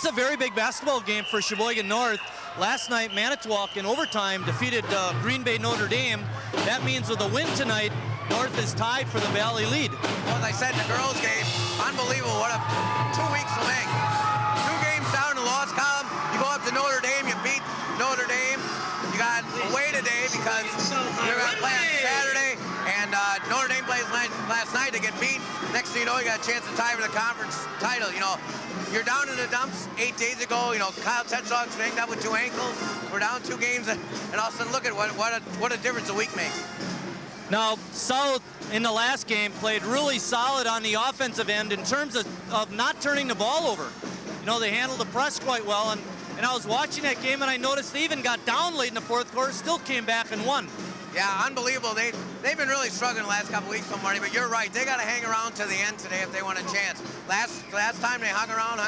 This is a very big basketball game for Sheboygan North. Last night, Manitowoc in overtime defeated Green Bay Notre Dame. That means with a win tonight, North is tied for the Valley lead. Well, as I said in the girls' game, unbelievable. What a 2 weeks to make. 2 games down in the loss column. You go up to Notre Dame, you beat Notre Dame. You got away today because you're going to play on Saturday, and Notre Dame plays last night to get beat. Next thing you know, you got a chance to tie for the conference title. You know, you're down in the dumps 8 days ago. You know, Kyle Tetschog's banged up with 2 ankles. We're down 2 games, and all of a sudden, look at what a difference a week makes. Now, South in the last game played really solid on the offensive end in terms of not turning the ball over. You know, they handled the press quite well, and I was watching that game and I noticed they even got down late in the fourth quarter, still came back and won. Yeah, unbelievable. They've been really struggling the last couple weeks, Marty, but you're right. They got to hang around to the end today if they want a chance. Last time they hung around,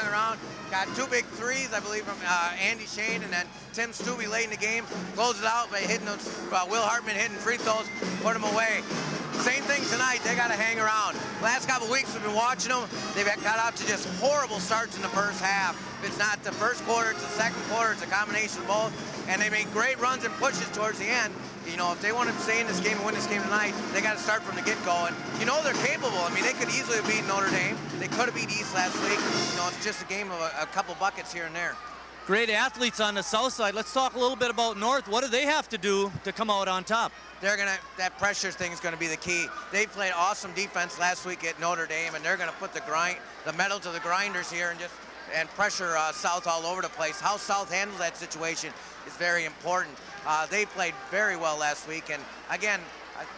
got 2 big threes, I believe, from Andy Shane, and then Tim Stubbe late in the game closes it out by hitting those, Will Hartman hitting free throws, put them away. Same thing tonight. They got to hang around. Last couple weeks we've been watching them. They've got out to just horrible starts in the first half. If it's not the first quarter, it's the second quarter. It's a combination of both. And they made great runs and pushes towards the end. You know, if they want to stay in this game and win this game tonight, they got to start from the get-go. And you know they're capable. I mean, they could easily have beaten Notre Dame. They could have beat East last week. You know, it's just a game of a couple buckets here and there. Great athletes on the south side. Let's talk a little bit about North. What do they have to do to come out on top? That pressure thing is going to be the key. They played awesome defense last week at Notre Dame, and they're going to put the metal to the grinders here and pressure South all over the place. How South handles that situation is very important. They played very well last week, and again,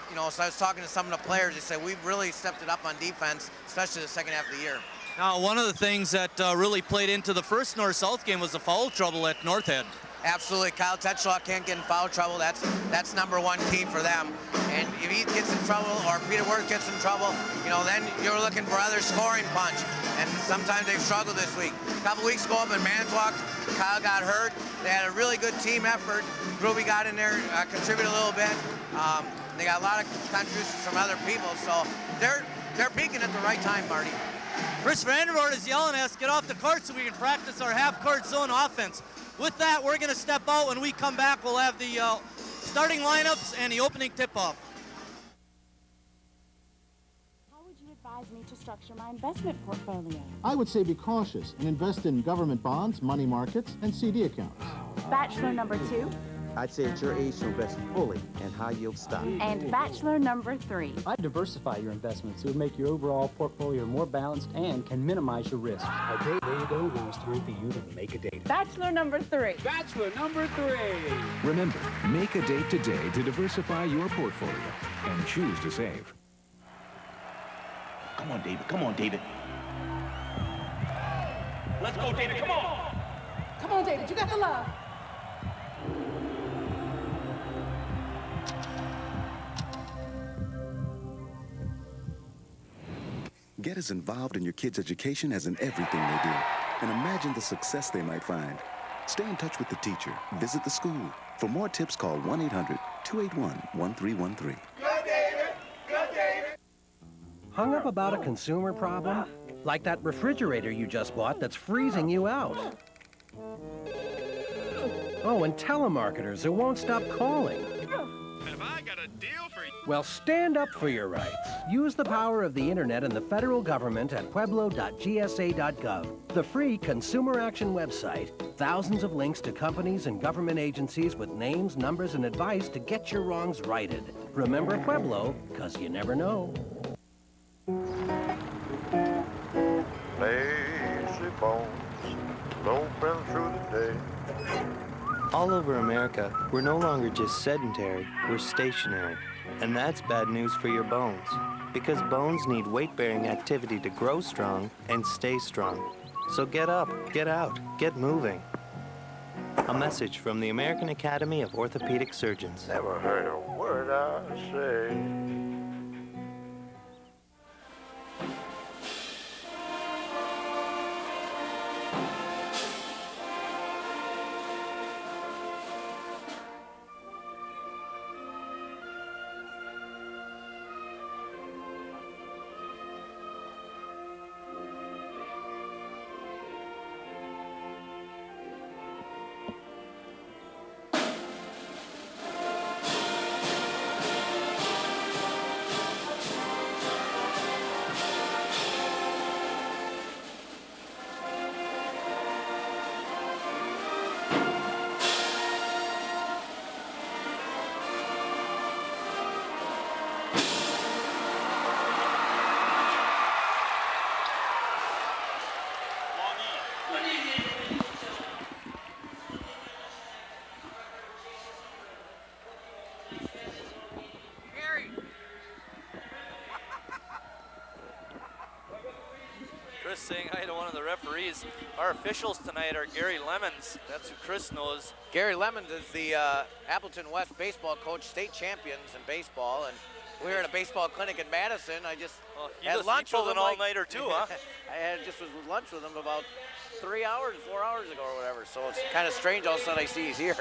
you know, so I was talking to some of the players. They said we've really stepped it up on defense, especially the second half of the year. Now, one of the things that really played into the first North-South game was the foul trouble at North Head. Absolutely. Kyle Tetschog can't get in foul trouble. That's #1 key for them. And if he gets in trouble or Peter Worth gets in trouble, you know, then you're looking for other scoring punch. And sometimes they've struggled this week. A couple weeks ago up in Manitowoc, Kyle got hurt. They had a really good team effort. Groovy got in there, contributed a little bit. They got a lot of contributions from other people. So they're peaking at the right time, Marty. Chris Vandervoort is yelling at us, get off the court so we can practice our half-court zone offense. With that, we're going to step out. When we come back, we'll have the starting lineups and the opening tip-off. How would you advise me to structure my investment portfolio? I would say be cautious and invest in government bonds, money markets, and CD accounts. Bachelor number 2. I'd say at your age to invest fully in high-yield stock. And bachelor number 3. I'd diversify your investments. It would make your overall portfolio more balanced and can minimize your risk. Okay, there you go. Now it's time for you to make a date. Bachelor number 3. Bachelor number 3. Remember, make a date today to diversify your portfolio and choose to save. Come on, David. Come on, David. Let's go, David. Come on. Come on, David. You got the love. Get as involved in your kids' education as in everything they do, and imagine the success they might find. Stay in touch with the teacher. Visit the school. For more tips, call 1-800-281-1313. Good, David. Good, David. Hung up about a consumer problem? Like that refrigerator you just bought that's freezing you out. Oh, and telemarketers who won't stop calling. Have I got a deal for you? Well, stand up for your rights. Use the power of the internet and the federal government at pueblo.gsa.gov, the free consumer action website. Thousands of links to companies and government agencies with names, numbers, and advice to get your wrongs righted. Remember Pueblo, 'cause you never know. Lazy bones, loping through the day. All over America, we're no longer just sedentary, we're stationary. And that's bad news for your bones, because bones need weight-bearing activity to grow strong and stay strong. So get up, get out, get moving. A message from the American Academy of Orthopedic Surgeons. Never heard a word I say. saying hi to one of the referees. Our officials tonight are Gary Lemons. That's who Chris knows. Gary Lemons is the Appleton West baseball coach, state champions in baseball, and we were at a baseball clinic in Madison. I just had lunch with him. An all-nighter too, huh? I just was with lunch with him about 4 hours ago or whatever. So it's kind of strange all of a sudden I see he's here.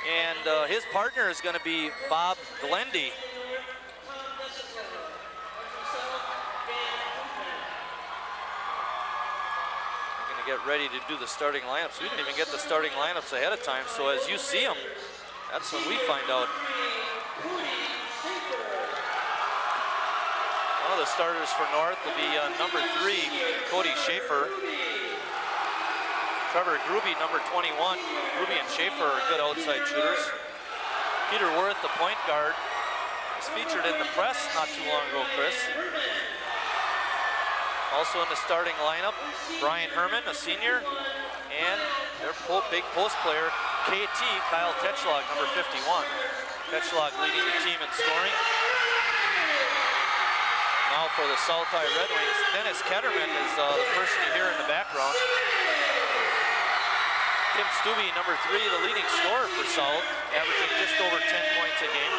And his partner is going to be Bob Glendy. Get ready to do the starting lineups. We didn't even get the starting lineups ahead of time, so as you see them, that's when we find out. One of the starters for North will be number 3, Cody Schaefer. Trevor Gruby, number 21. Gruby and Schaefer are good outside shooters. Peter Worth, the point guard, was featured in the press not too long ago, Chris. Also in the starting lineup, Brian Herman, a senior, and their big post player, KT, Kyle Tetschlag, number 51. Tetschlag leading the team in scoring. Now for the South High Red Wings, Dennis Ketterman is the person you hear in the background. Tim Stubbe, number 3, the leading scorer for South, averaging just over 10 points a game.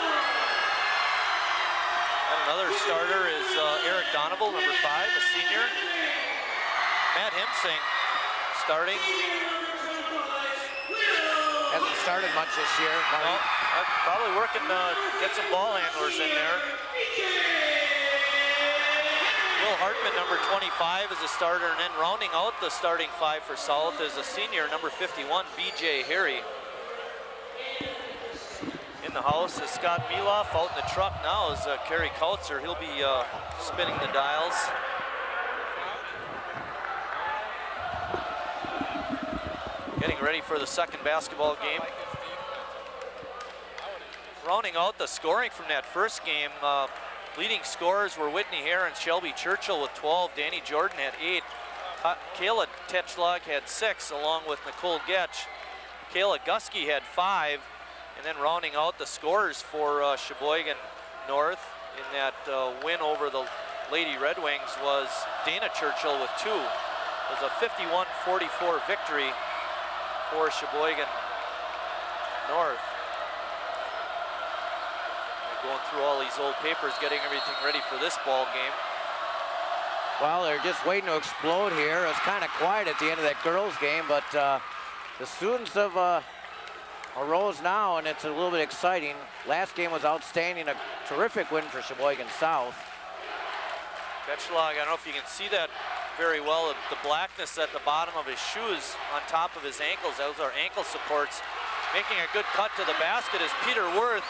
Another starter is Eric Donoval, number 5, a senior. Matt Hemsing starting. Hasn't started much this year. No, probably working to get some ball handlers in there. Will Hartman, number 25, is a starter, and then rounding out the starting 5 for South is a senior, number 51, B.J. Harry. In the house is Scott Mieloff. Out in the truck now is Kerry Kautzer. He'll be spinning the dials. Getting ready for the second basketball game. Rounding out the scoring from that first game, leading scorers were Whitney Hare and Shelby Churchill with 12. Danny Jordan had 8. Kayla Tetschlag had 6, along with Nicole Getch. Kayla Gusky had 5. And then rounding out the scorers for Sheboygan North in that win over the Lady Red Wings was Dana Churchill with 2. It was a 51-44 victory for Sheboygan North. They're going through all these old papers, getting everything ready for this ball game. Well, they're just waiting to explode here. It's kind of quiet at the end of that girls' game, but the students have arose now, and it's a little bit exciting. Last game was outstanding, a terrific win for Sheboygan South. Tetschlag, I don't know if you can see that very well, the blackness at the bottom of his shoes on top of his ankles. Those are ankle supports. Making a good cut to the basket is Peter Worth,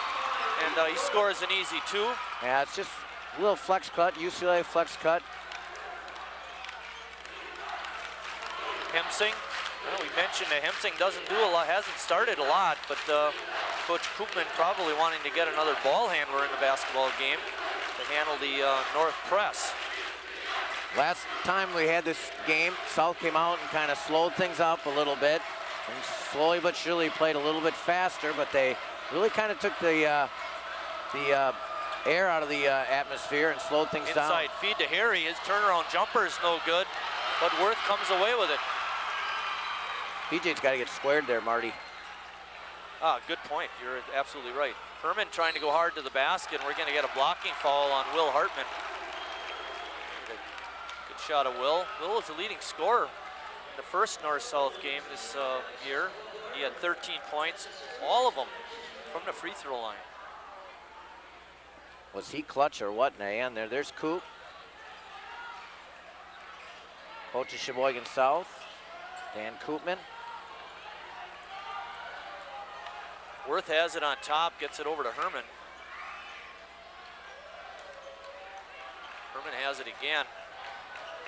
and he scores an easy 2. Yeah, it's just a little flex cut, UCLA flex cut. Hemsing. Well, we mentioned that Hemsing doesn't do a lot, hasn't started a lot, but Coach Koopman probably wanting to get another ball handler in the basketball game to handle the North press. Last time we had this game, South came out and kind of slowed things up a little bit, and slowly but surely played a little bit faster, but they really kind of took the air out of the atmosphere and slowed things down. Inside feed to Harry, his turnaround jumper is no good, but Worth comes away with it. PJ's got to get squared there, Marty. Ah, good point. You're absolutely right. Herman trying to go hard to the basket, and we're going to get a blocking foul on Will Hartman. Good shot of Will. Will was the leading scorer in the first North-South game this year. He had 13 points, all of them from the free throw line. Was he clutch or what, Nayan? There's Coop. Coach of Sheboygan South, Dan Koopman. Worth has it on top, gets it over to Herman. Herman has it again.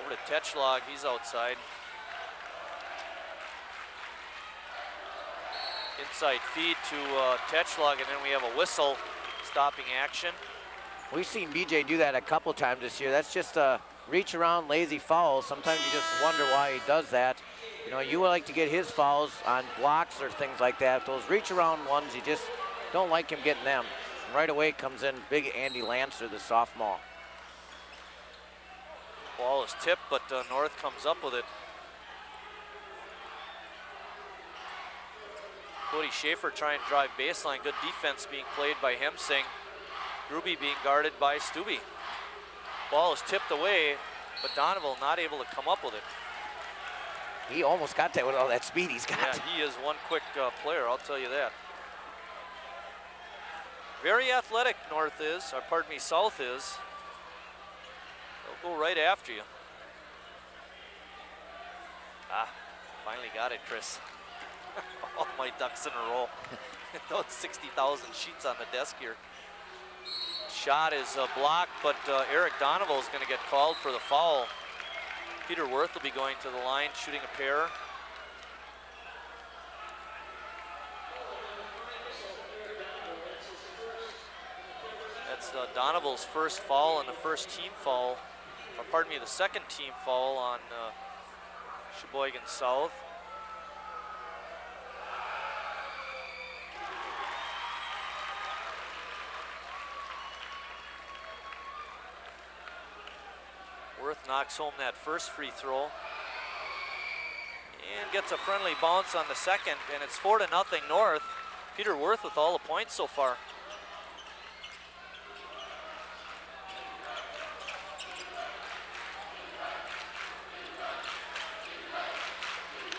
Over to Tetschlag, he's outside. Inside feed to Tetschlag, and then we have a whistle stopping action. We've seen BJ do that a couple times this year. That's just a reach around lazy foul. Sometimes you just wonder why he does that. You know, you would like to get his fouls on blocks or things like that. Those reach around ones, you just don't like him getting them. And right away comes in big Andy Lancer, the sophomore. Ball is tipped, but North comes up with it. Cody Schaefer trying to drive baseline. Good defense being played by Hemsing. Gruby being guarded by Stubbe. Ball is tipped away, but Donovan not able to come up with it. He almost got that with all that speed he's got. Yeah, he is one quick player, I'll tell you that. Very athletic, North is, or pardon me, South is. They'll go right after you. Ah, finally got it, Chris. All my ducks in a row. Those 60,000 sheets on the desk here. Shot is blocked, but Eric Donovan is going to get called for the foul. Peter Worth will be going to the line, shooting a pair. That's Donovan's first foul and the first team foul, or pardon me, the second team foul on Sheboygan South. Worth knocks home that first free throw and gets a friendly bounce on the second, and it's 4-0 North. Peter Worth with all the points so far.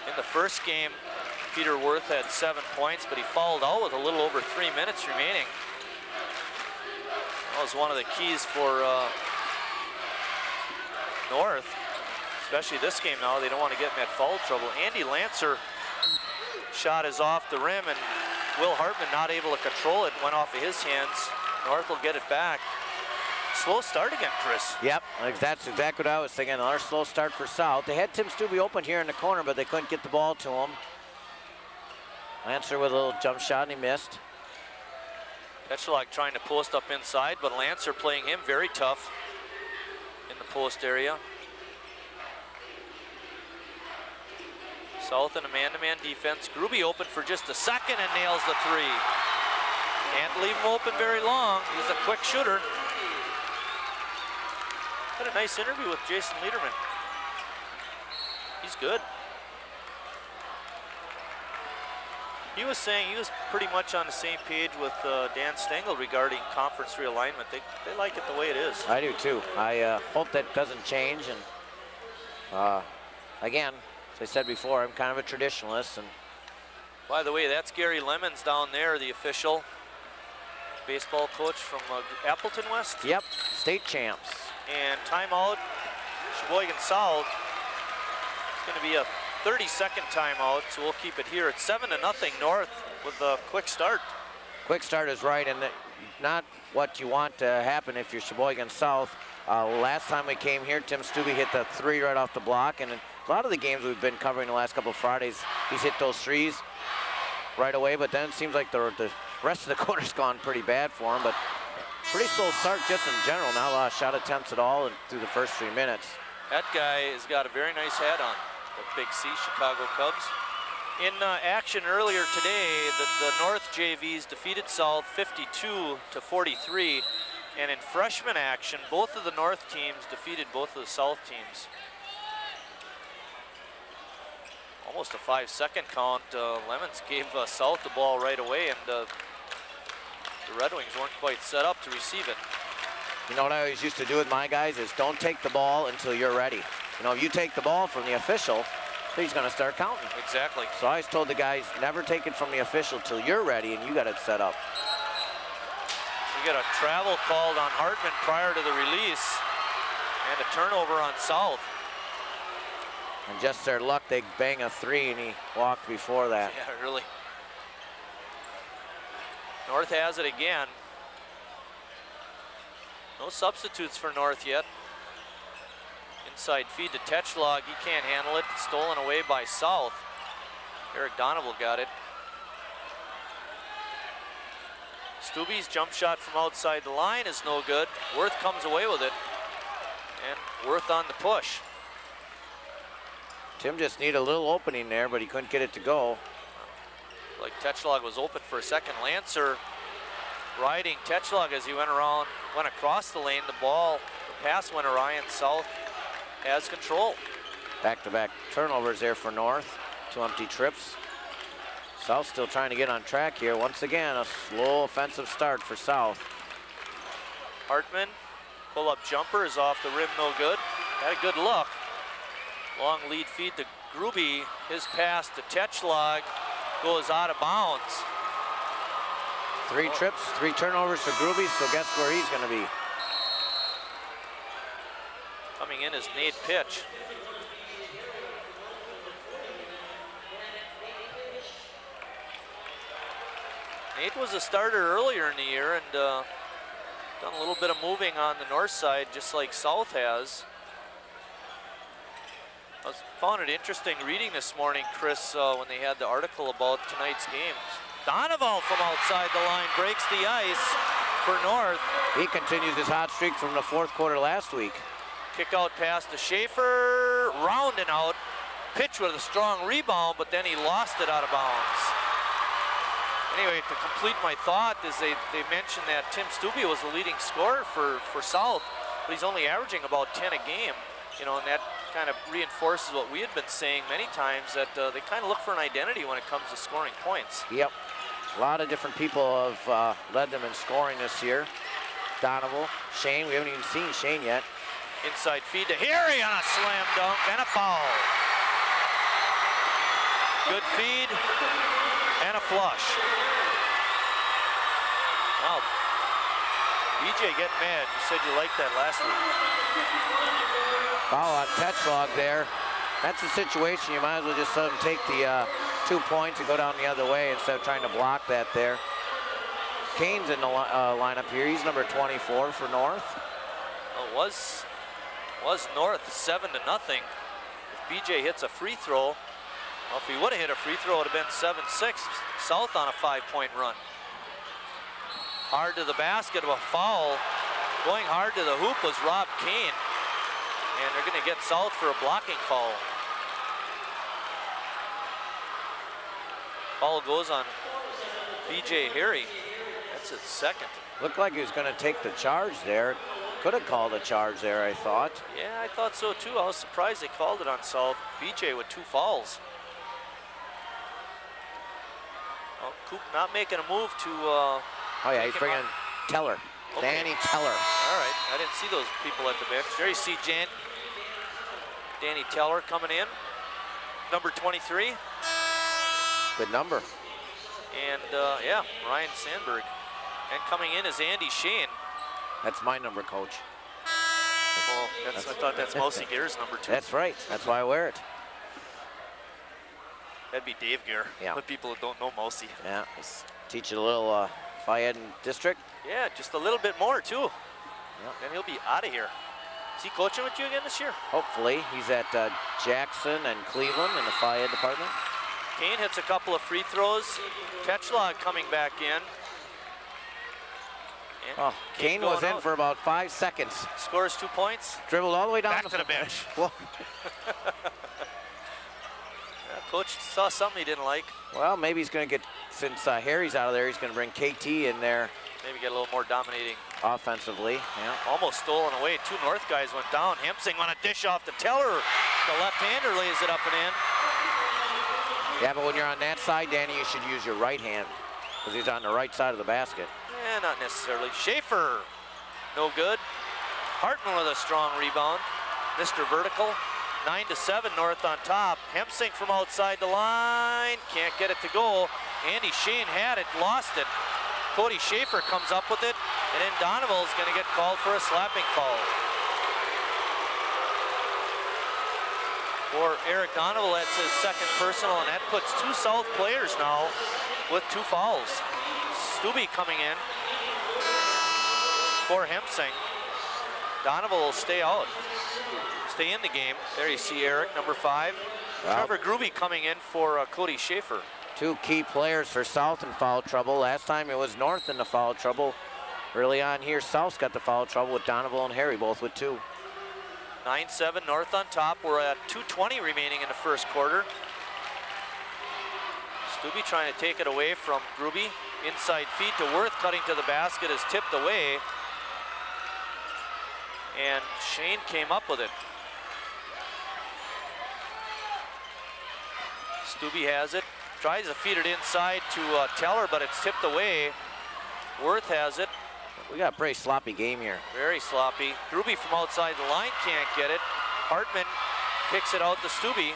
In the first game, Peter Worth had 7 points, but he fouled out with a little over 3 minutes remaining. That was one of the keys for North, especially this game now. They don't want to get in that foul trouble. Andy Lancer shot is off the rim, and Will Hartman not able to control it. Went off of his hands. North will get it back. Slow start again, Chris. Yep, that's exactly what I was thinking. Another slow start for South. They had Tim Stubbe open here in the corner, but they couldn't get the ball to him. Lancer with a little jump shot, and he missed. Petchalak trying to post up inside, but Lancer playing him very tough in the post area. South in a man-to-man defense. Gruby open for just a second and nails the three. Can't leave him open very long. He's a quick shooter. Had a nice interview with Jason Lederman. He's good. He was saying he was pretty much on the same page with Dan Stengel regarding conference realignment. They like it the way it is. I do too. I hope that doesn't change. And again, as I said before, I'm kind of a traditionalist. And by the way, that's Gary Lemons down there, the official baseball coach from Appleton West. Yep, state champs. And timeout, Sheboygan South. It's going to be a 30-second timeout, so we'll keep it here. It's 7-0 North with a quick start. Quick start is right, and not what you want to happen if you're Sheboygan South. Last time we came here, Tim Stubbe hit the three right off the block, and in a lot of the games we've been covering the last couple of Fridays, he's hit those threes right away, but then it seems like the rest of the quarter's gone pretty bad for him, but pretty slow start just in general. Not a lot of shot attempts at all through the first 3 minutes. That guy has got a very nice hat on. The Big C, Chicago Cubs. In action earlier today, the North JVs defeated South 52-43. And in freshman action, both of the North teams defeated both of the South teams. Almost a 5-second count. Lemons gave South the ball right away, and the Red Wings weren't quite set up to receive it. You know what I always used to do with my guys is don't take the ball until you're ready. You know, if you take the ball from the official, he's going to start counting. Exactly. So I always told the guys, never take it from the official till you're ready and you got it set up. We get a travel called on Hartman prior to the release, and a turnover on South. And just their luck, they bang a three, and he walked before that. Yeah, really. North has it again. No substitutes for North yet. Inside feed to Tetchlog. He can't handle it. Stolen away by South. Eric Donovan got it. Stubbe's jump shot from outside the line is no good. Worth comes away with it. And Worth on the push. Tim just needed a little opening there, but he couldn't get it to go. Like Tetchlog was open for a second. Lancer riding Tetchlog as he went across the lane. The pass went Orion South has control. Back-to-back turnovers there for North. 2 empty trips. South still trying to get on track here. Once again, a slow offensive start for South. Hartman, pull-up jumper is off the rim, no good. Had a good look. Long lead feed to Gruby. His pass to Tetschlag goes out of bounds. 3 trips, 3 turnovers for Gruby, so guess where he's going to be. Coming in is Nate Pitch. Nate was a starter earlier in the year and done a little bit of moving on the north side, just like South has. I found it interesting reading this morning, Chris, when they had the article about tonight's games. Donovan from outside the line breaks the ice for North. He continues his hot streak from the 4th quarter last week. Kick out pass to Schaefer, rounding out. Pitch with a strong rebound, but then he lost it out of bounds. Anyway, to complete my thought is they mentioned that Tim Stubbe was the leading scorer for South, but he's only averaging about 10 a game. You know, and that kind of reinforces what we had been saying many times, that they kind of look for an identity when it comes to scoring points. Yep. A lot of different people have led them in scoring this year. Donovan, Shane, we haven't even seen Shane yet. Inside feed to Harry on a slam dunk and a foul. Good feed and a flush. Wow. BJ getting mad. You said you liked that last week. Foul on Tetschlag there. That's a situation you might as well just let him take the 2 points and go down the other way instead of trying to block that there. Kane's in the lineup here. He's number 24 for North. Well, it was North 7-0. If BJ hits a free throw, well, if he would have hit a free throw, it would have been 7-6. South on a 5-point run. Hard to the basket of a foul. Going hard to the hoop was Rob Kane. And they're going to get South for a blocking foul. Foul goes on BJ Harry. That's his second. Looked like he was going to take the charge there. Could have called a charge there, I thought. Yeah, I thought so too. I was surprised they called it on South. BJ with 2 fouls. Well, Coop not making a move to... oh yeah, he's bringing Teller. Okay. Danny Teller. All right, I didn't see those people at the bench. There you see Danny Teller coming in. Number 23. Good number. And yeah, Ryan Sandberg. And coming in is Andy Shane. That's my number, Coach. Well, I thought that's Mousy Gear's number 2. That's right. That's why I wear it. That'd be Dave Gear. Yeah. For people who don't know Mousy. Yeah. Let's teach you a little Fayette district. Yeah, just a little bit more too. Yep. Then he'll be out of here. Is he coaching with you again this year? Hopefully. He's at Jackson and Cleveland in the Fayette department. Kane hits a couple of free throws. Tetschlag coming back in. And oh, Kane was in for about 5 seconds. Scores 2 points. Dribbled all the way down back to the bench. Yeah, Coach saw something he didn't like. Well, maybe he's going to get, since Harry's out of there, he's going to bring KT in there. Maybe get a little more dominating. Offensively, yeah. Almost stolen away. 2 North guys went down. Hemsing on a dish off to Teller. The left-hander lays it up and in. Yeah, but when you're on that side, Danny, you should use your right hand because he's on the right side of the basket. Yeah, not necessarily. Schaefer, no good. Hartman with a strong rebound. Mr. Vertical. 9-7 North on top. Hemsing from outside the line. Can't get it to go. Andy Shane had it, lost it. Cody Schaefer comes up with it, and then Donoval's going to get called for a slapping foul. For Eric Donoval, that's his second personal, and that puts 2 South players now with 2 fouls. Stubbe coming in for Hemsing. Donoval will stay out. Stay in the game. There you see Eric, number 5. Wow. Trevor Gruby coming in for Cody Schaefer. 2 key players for South in foul trouble. Last time it was North in the foul trouble. Early on here, South's got the foul trouble with Donovan and Harry, both with 2. 9-7 North on top. We're at 2:20 remaining in the first quarter. Stubbe trying to take it away from Gruby. Inside feed to Worth, cutting to the basket, is tipped away. And Shane came up with it. Stubbe has it. Tries to feed it inside to Teller, but it's tipped away. Worth has it. We got a pretty sloppy game here. Very sloppy. Gruby from outside the line can't get it. Hartman kicks it out to Stubbe.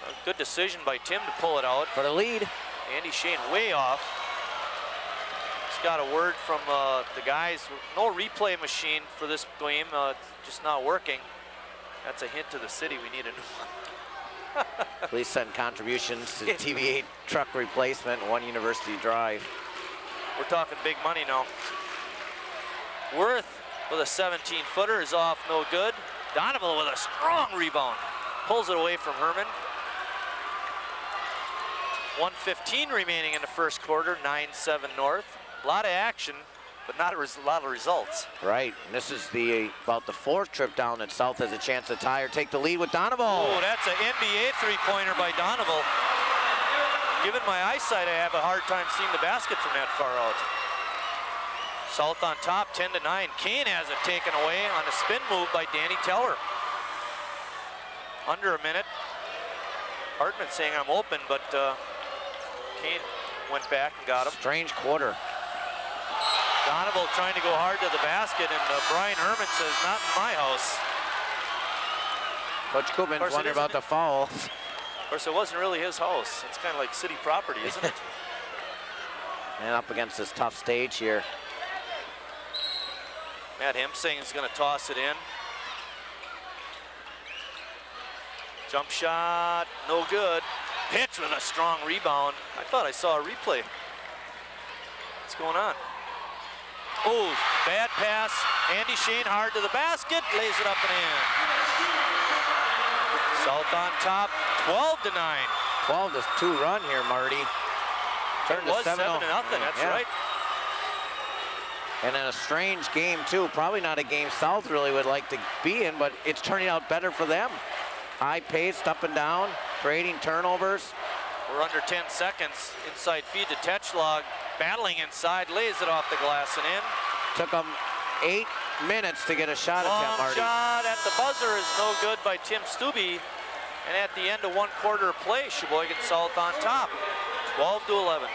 A good decision by Tim to pull it out. For the lead. Andy Shane way off. Just got a word from the guys. No replay machine for this game. Just not working. That's a hint to the city. We need a new one. Please send contributions to TV8 truck replacement, 1 University Drive. We're talking big money now. Worth with a 17-footer is off, no good. Donovan with a strong rebound. Pulls it away from Herman. 1:15 remaining in the first quarter, 9-7 North. A lot of action, but not a lot of results. Right, and this is about the 4th trip down that South has a chance to tie or take the lead with Donovan. Oh, that's an NBA three-pointer by Donovan. Given my eyesight, I have a hard time seeing the basket from that far out. South on top, 10-9. Kane has it taken away on a spin move by Danny Teller. Under a minute. Hartman saying I'm open, but Kane went back and got him. Strange quarter. Donovan trying to go hard to the basket, and Brian Herman says, not in my house. Coach Koopman's wondering about the foul. Of course, it wasn't really his house. It's kind of like city property, isn't it? And up against this tough stage here. Matt Hemsing is going to toss it in. Jump shot, no good. Pitch with a strong rebound. I thought I saw a replay. What's going on? Oh, bad pass. Andy Shane hard to the basket, lays it up and in. South on top, 12-9. 12-2 run here, Marty. It was 7-0, that's right. And in a strange game, too. Probably not a game South really would like to be in, but it's turning out better for them. High paced, up and down, creating turnovers. We're under 10 seconds. Inside feed to Tetchlog. Battling inside, lays it off the glass and in. Took them 8 minutes to get a shot attempt, Marty. Shot at the buzzer is no good by Tim Stubbe. And at the end of 1 quarter of play, Sheboygan South on top, 12-11.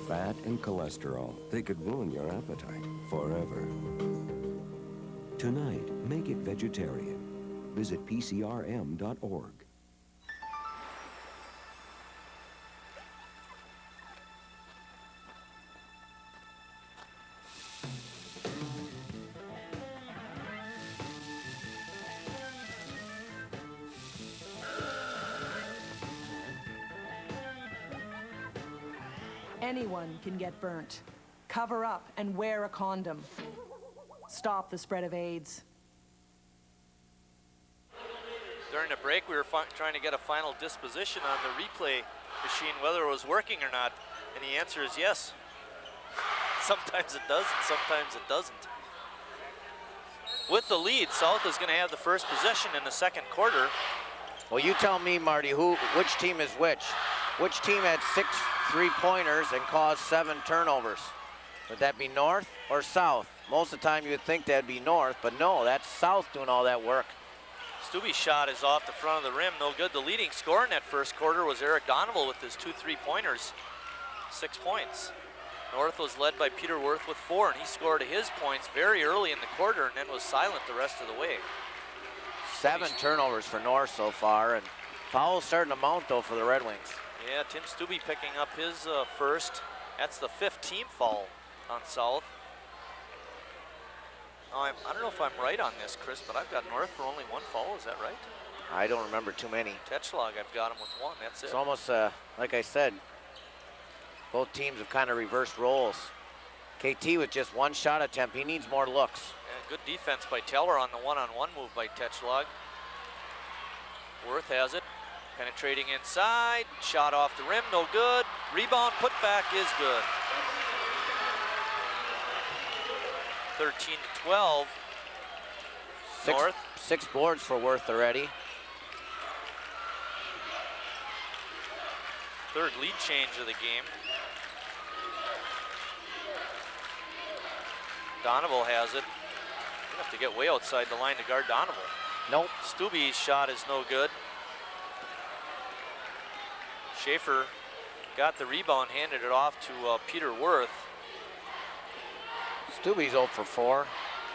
Fat and cholesterol, they could ruin your appetite forever. Tonight, make it vegetarian. Visit pcrm.org. Anyone can get burnt. Cover up and wear a condom. Stop the spread of AIDS. During the break, we were trying to get a final disposition on the replay machine, whether it was working or not, and the answer is yes. Sometimes it does, and sometimes it doesn't. With the lead, South is going to have the first possession in the second quarter. Well, you tell me, Marty, which team is which? Which team had 6 3-pointers and caused 7 turnovers? Would that be North or South? Most of the time you would think that'd be North, but no, that's South doing all that work. Stubbe's shot is off the front of the rim, no good. The leading scorer in that first quarter was Eric Donovan with his 2 3-pointers, 6 points. North was led by Peter Worth with 4, and he scored his points very early in the quarter and then was silent the rest of the way. 7 turnovers for North so far, and fouls starting to mount though for the Red Wings. Yeah, Tim Stubbe picking up his first. That's the 5th team foul on South. Now, I don't know if I'm right on this, Chris, but I've got North for only 1 foul. Is that right? I don't remember too many. Tetchlog, I've got him with 1. That's it. It's almost, like I said, both teams have kind of reversed roles. KT with just one shot attempt. He needs more looks. And good defense by Teller on the one-on-one move by Tetschlag. Worth has it. Penetrating inside. Shot off the rim, no good. Rebound, putback is good. 13-12. North. 6 boards for Worth already. Third lead change of the game. Donovan has it. You have to get way outside the line to guard Donovan. Nope. Stubbe's shot is no good. Schaefer got the rebound, handed it off to Peter Worth. Stubbe's 0 for 4.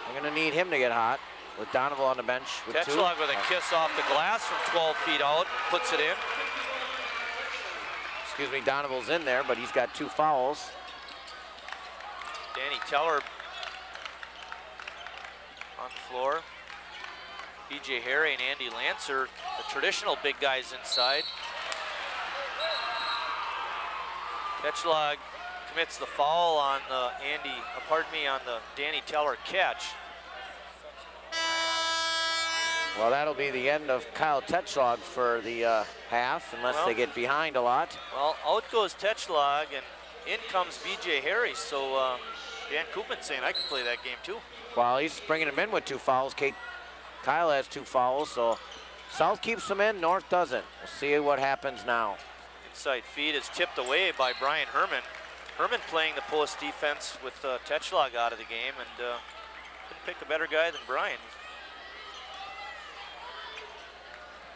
I'm going to need him to get hot with Donovan on the bench. Tetschlag with a kiss off the glass from 12 feet out, puts it in. Excuse me, Donovan's in there, but he's got 2 fouls. Danny Teller on the floor. BJ Harry and Andy Lancer, the traditional big guys inside. Tetschlag commits the foul on the on the Danny Teller catch. Well, that'll be the end of Kyle Tetschlag for the half, unless they get behind a lot. Well, out goes Tetschlag, and in comes BJ Harry. So Dan Koopman saying I can play that game too. Well, he's bringing him in with 2 fouls. Kyle has 2 fouls, so South keeps them in, North doesn't. We'll see what happens now. Inside feed is tipped away by Brian Herman. Herman playing the post defense with Tetschlag out of the game, and couldn't pick a better guy than Brian.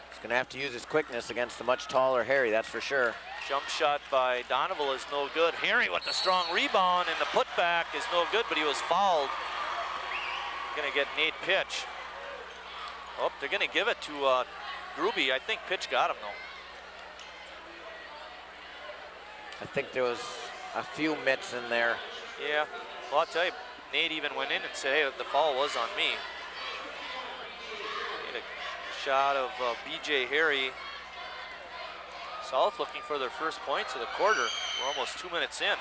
He's going to have to use his quickness against the much taller Harry, that's for sure. Jump shot by Donovan is no good. Harry with the strong rebound, and the putback is no good, but he was fouled. Going to get Nate Pitch. Oh, they're going to give it to Gruby. I think Pitch got him, though. I think there was a few mitts in there. Yeah, well, I'll tell you, Nate even went in and said, hey, the foul was on me. Get a shot of BJ Harry. South looking for their first points of the quarter. We're almost 2 minutes in.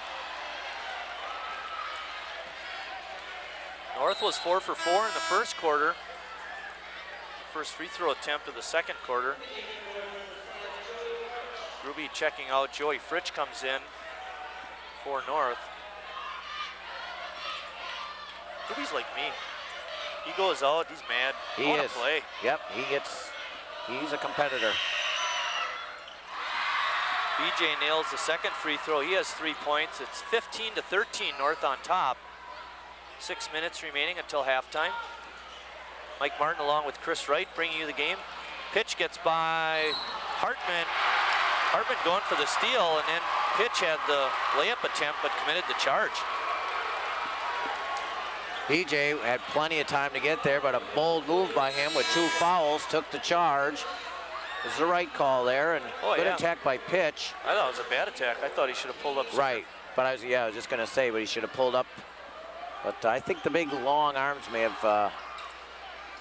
North was 4 for 4 in the first quarter. First free throw attempt of the second quarter. Ruby checking out. Joey Fritsch comes in for North. Ruby's like me. He goes out, he's mad. He is. Play. Yep, he's a competitor. BJ nails the second free throw. He has 3 points. It's 15-13 North on top. 6 minutes remaining until halftime. Mike Martin along with Chris Wright bringing you the game. Pitch gets by Hartman. Hartman going for the steal, and then Pitch had the layup attempt but committed the charge. BJ had plenty of time to get there, but a bold move by him with 2 fouls took the charge. It was the right call there, and good attack by Pitch. I thought it was a bad attack. I thought he should have pulled up. Right, but I was just going to say, but he should have pulled up. But I think the big long arms may have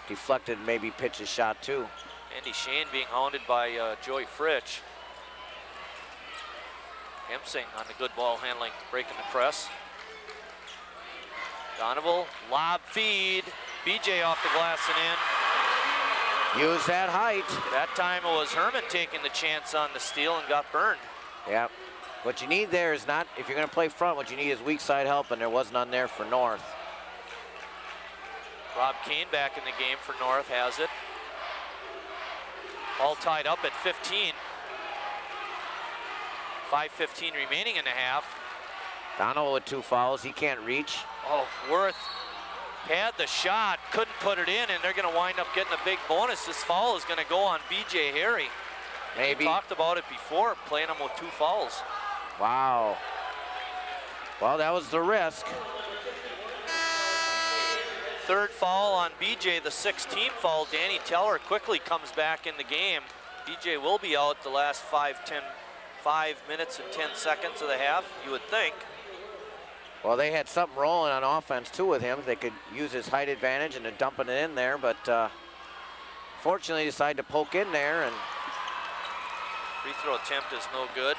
deflected maybe Pitch's shot too. Andy Shane being hounded by Joey Fritsch. Hemsing on the good ball handling, breaking the press. Donovan, lob feed. BJ off the glass and in. Use that height. That time it was Herman taking the chance on the steal and got burned. Yep. What you need there is not, if you're going to play front, what you need is weak side help, and there was none there for North. Rob Kane back in the game for North, has it. All tied up at 15. 5:15 remaining in the half. Donovan with 2 fouls, he can't reach. Oh, Worth had the shot, couldn't put it in, and they're going to wind up getting a big bonus. This foul is going to go on BJ Harry. Maybe. We talked about it before, playing him with 2 fouls. Wow. Well, that was the risk. Third foul on BJ, the 6th team foul. Danny Teller quickly comes back in the game. BJ will be out the last 5 minutes and 10 seconds of the half, you would think. Well, they had something rolling on offense too with him. They could use his height advantage and dumping it in there, but fortunately decided to poke in there, and free throw attempt is no good.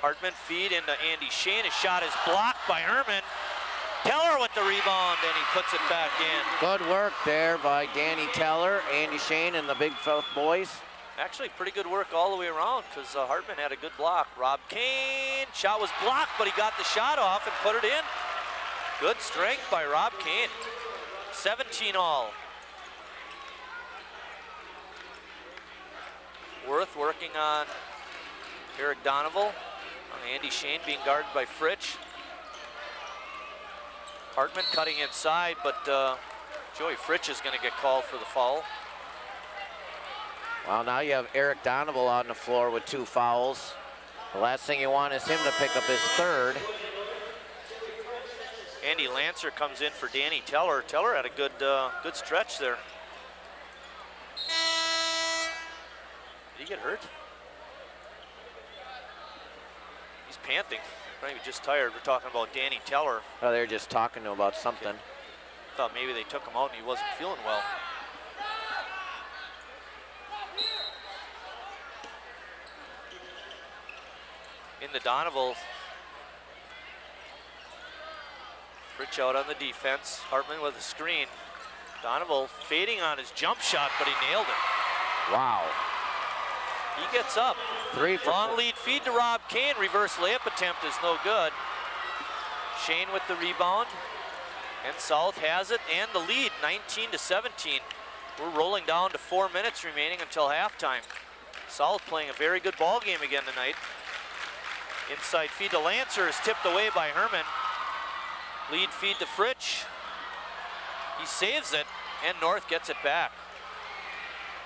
Hartman feed into Andy Shane. His shot is blocked by Herman. Teller with the rebound, and he puts it back in. Good work there by Danny Teller, Andy Shane, and the Big South boys. Actually, pretty good work all the way around because Hartman had a good block. Rob Kane, shot was blocked, but he got the shot off and put it in. Good strength by Rob Kane. 17 all. Worth working on Eric Donoval. Andy Shane being guarded by Fritsch. Hartman cutting inside, but Joey Fritsch is going to get called for the foul. Well, now you have Eric Donoval on the floor with 2 fouls. The last thing you want is him to pick up his 3rd. Andy Lancer comes in for Danny Teller. Teller had a good good stretch there. Did he get hurt? He's panting. Maybe just tired. We're talking about Danny Teller. Oh, they're just talking to him about something. Thought maybe they took him out and he wasn't feeling well. In the Donoval. Fritsch out on the defense. Hartman with a screen. Donoval fading on his jump shot, but he nailed it. Wow. He gets up. 3 for Long lead feed to Rob Kane. Reverse layup attempt is no good. Shane with the rebound. And South has it and the lead, 19-17. We're rolling down to 4 minutes remaining until halftime. South playing a very good ball game again tonight. Inside feed to Lancer is tipped away by Herman. Lead feed to Fritsch. He saves it, and North gets it back.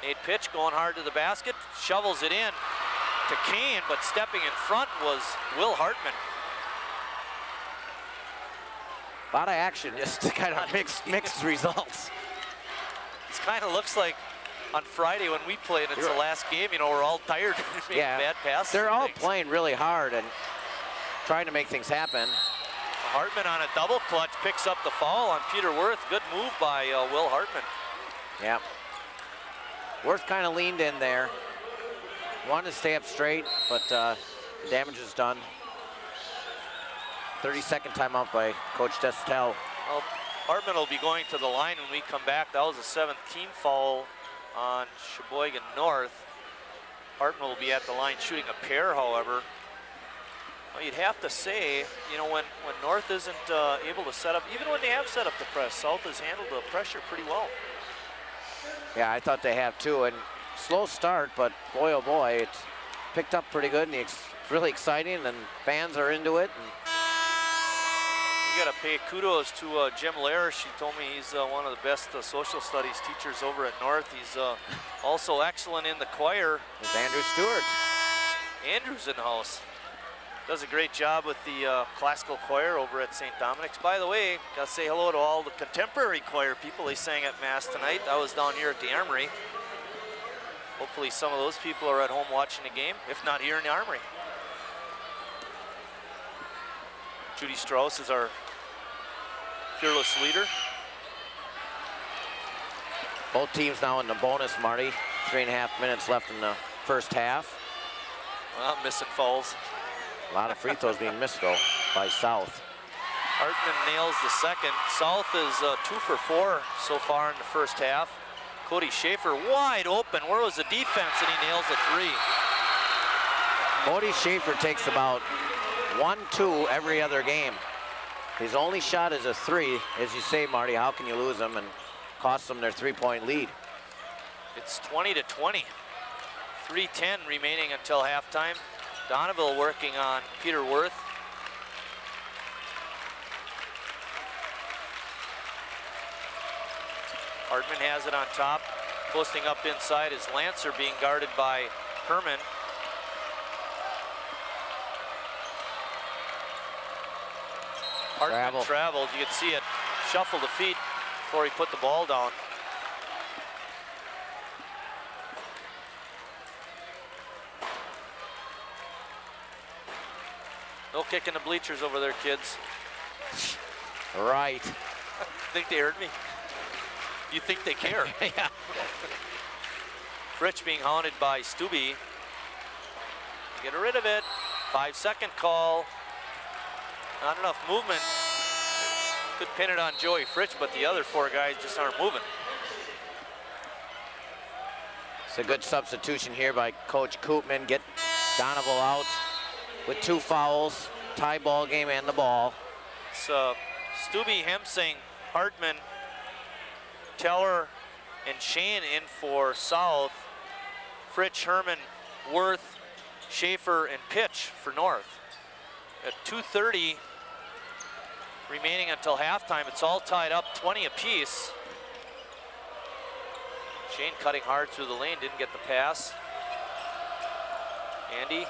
Nate Pitch going hard to the basket, shovels it in to Kane, but stepping in front was Will Hartman. A lot of action, just kind of mixed results. This kind of looks like on Friday when we played, it's the last game, you know, we're all tired making bad passes. They're all playing really hard and trying to make things happen. Hartman on a double clutch picks up the foul on Peter Worth. Good move by Will Hartman. Yeah. Worth kind of leaned in there. Wanted to stay up straight, but the damage is done. 30-second timeout by Coach Destel. Well, Hartman will be going to the line when we come back. That was a 17 foul on Sheboygan North. Hartman will be at the line shooting a pair, however. Well, you'd have to say, you know, when North isn't able to set up, even when they have set up the press, South has handled the pressure pretty well. Yeah, I thought they have too, and slow start, but boy, oh boy, it's picked up pretty good, and it's really exciting, and fans are into it. And we got to pay kudos to Jim Lair. She told me he's one of the best social studies teachers over at North. He's also excellent in the choir. With Andrew Stewart. Andrew's in the house. Does a great job with the classical choir over at St. Dominic's. By the way, gotta say hello to all the contemporary choir people. They sang at Mass tonight. I was down here at the Armory. Hopefully some of those people are at home watching the game, if not here in the Armory. Judy Strauss is our fearless leader. Both teams now in the bonus, Marty. 3.5 minutes left in the first half. Well, missing fouls. A lot of free throws being missed, though, by South. Hartman nails the second. South is 2 for 4 so far in the first half. Cody Schaefer wide open. Where was the defense? And he nails a 3. Cody Schaefer takes about 1-2 every other game. His only shot is a 3. As you say, Marty, how can you lose them and cost them their 3-point lead? It's 20-20. 3:10 remaining until halftime. Donovan working on Peter Worth. Hartman has it on top. Posting up inside is Lancer, being guarded by Herman. Hartman traveled. You could see it shuffle the feet before he put the ball down. No kick in the bleachers over there, kids. Right. Think they heard me? You think they care? Yeah. Fritsch being hounded by Stubbe. Get rid of it. 5-second call. Not enough movement. Could pin it on Joey Fritsch, but the other 4 guys just aren't moving. It's a good substitution here by Coach Koopman. Get Donovan out with 2 fouls, tie ball game and the ball. It's Stubbe, Hemsing, Hartman, Teller, and Shane in for South. Fritsch, Herman, Worth, Schaefer, and Pitch for North. At 2:30 remaining until halftime, it's all tied up, 20 apiece. Shane cutting hard through the lane, didn't get the pass. Andy,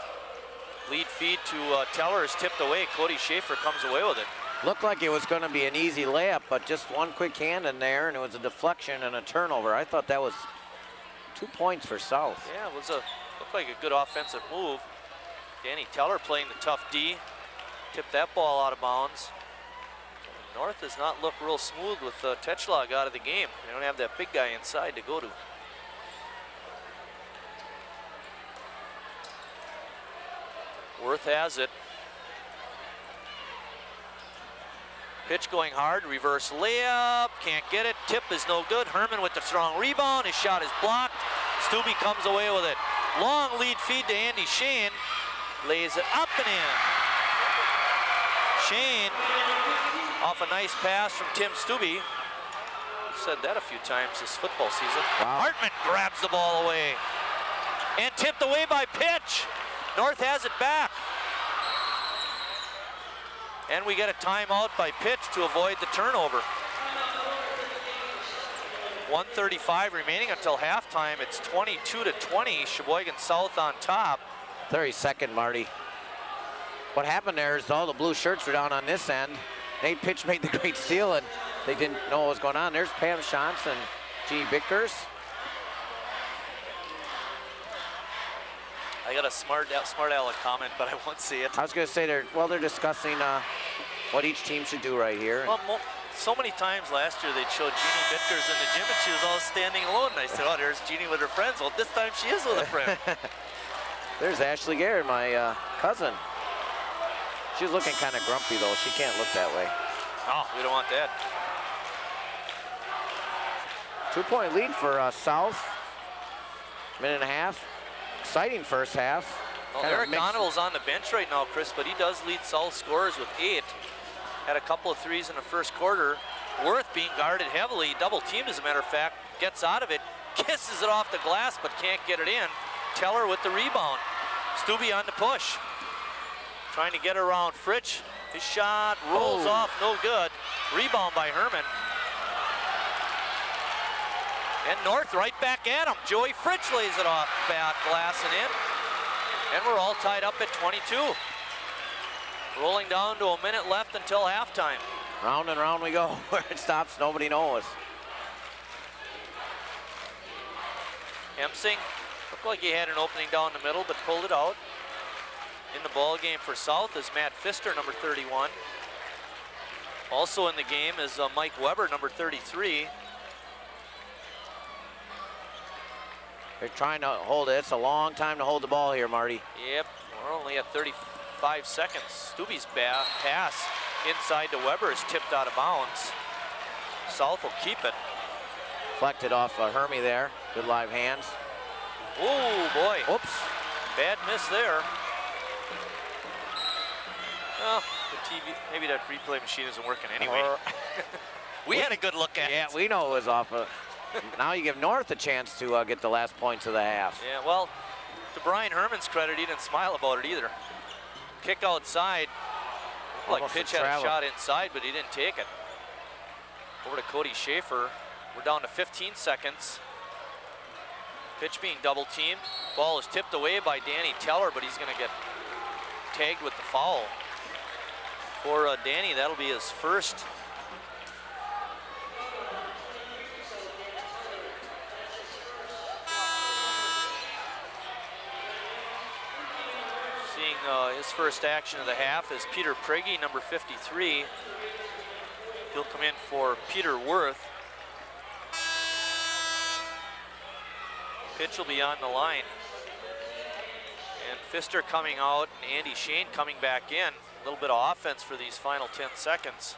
lead feed to Teller is tipped away. Cody Schaefer comes away with it. Looked like it was going to be an easy layup, but just one quick hand in there, and it was a deflection and a turnover. I thought that was 2 points for South. Yeah, it was looked like a good offensive move. Danny Teller playing the tough D, tipped that ball out of bounds. North does not look real smooth with Tetschlag out of the game. They don't have that big guy inside to go to. Worth has it. Pitch going hard, reverse layup, can't get it. Tip is no good. Herman with the strong rebound. His shot is blocked. Stubbe comes away with it. Long lead feed to Andy Shane. Lays it up and in. Shane off a nice pass from Tim Stubbe. Said that a few times this football season. Wow. Hartman grabs the ball away. And tipped away by Pitch. North has it back. And we get a timeout by Pitch to avoid the turnover. 1:35 remaining until halftime. It's 22-20, Sheboygan South on top. 32nd, Marty. What happened there is all the blue shirts were down on this end. Nate Pitch made the great steal, and they didn't know what was going on. There's Pam Shantz and Jeannie Bickers. I got a smart aleck comment, but I won't see it. I was going to say they're discussing what each team should do right here. Well, so many times last year they'd show Jeannie Bickers in the gym and she was all standing alone. And I said, oh, there's Jeannie with her friends. Well, this time she is with a friend. There's Ashley Garrett, my cousin. She's looking kind of grumpy, though. She can't look that way. Oh, we don't want that. 2-point lead for South. Minute and a half. Exciting first half. Well, Eric Donoval's on the bench right now, Chris, but he does lead South scorers with 8. Had a couple of threes in the first quarter. Worth being guarded heavily, double teamed as a matter of fact, gets out of it, kisses it off the glass, but can't get it in. Teller with the rebound. Stubbe on the push. Trying to get around Fritsch. His shot rolls off, no good. Rebound by Herman. And North right back at him. Joey Fritsch lays it off bat glass and in. And we're all tied up at 22. Rolling down to a minute left until halftime. Round and round we go. Where it stops, nobody knows. Hemsing looked like he had an opening down the middle, but pulled it out. In the ball game for South is Matt Pfister, number 31. Also in the game is Mike Weber, number 33. They're trying to hold it. It's a long time to hold the ball here, Marty. Yep, we're only at 35 seconds. Stubbe's pass inside to Weber is tipped out of bounds. South will keep it. Deflected off Hermie there. Good live hands. Oh boy. Oops. Bad miss there. Well, the TV, maybe that replay machine isn't working anyway. we had a good look at it. Yeah, we know it was off. Now you give North a chance to get the last points of the half. Yeah, well, to Brian Herman's credit, he didn't smile about it either. Kick outside. Like Pitch had a shot inside, but he didn't take it. Over to Cody Schaefer. We're down to 15 seconds. Pitch being double teamed. Ball is tipped away by Danny Teller, but he's going to get tagged with the foul. For Danny, that'll be his first. Seeing his first action of the half is Peter Prigge, number 53. He'll come in for Peter Worth. Pitch will be on the line. And Pfister coming out and Andy Shane coming back in. A little bit of offense for these final 10 seconds.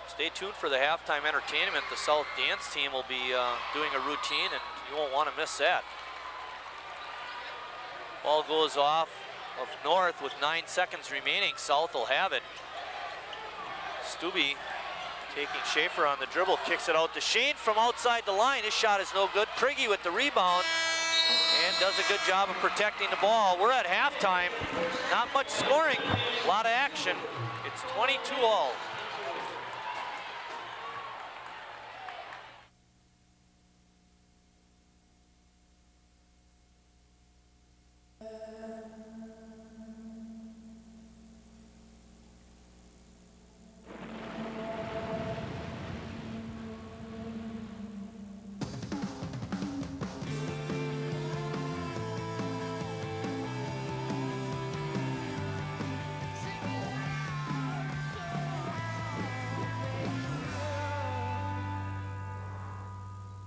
Stay tuned for the halftime entertainment. The South dance team will be doing a routine, and you won't want to miss that. Ball goes off of North with 9 seconds remaining. South will have it. Stubbe taking Schaefer on the dribble, kicks it out to Shane from outside the line. His shot is no good. Prigge with the rebound and does a good job of protecting the ball. We're at halftime. Not much scoring, a lot of action. It's 22-all.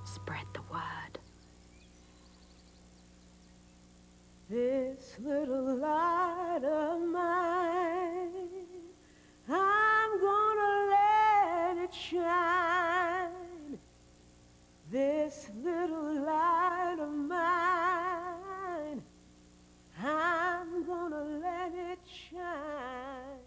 Spread the word. This little light of mine, I'm gonna let it shine. This little light of mine, I'm gonna let it shine.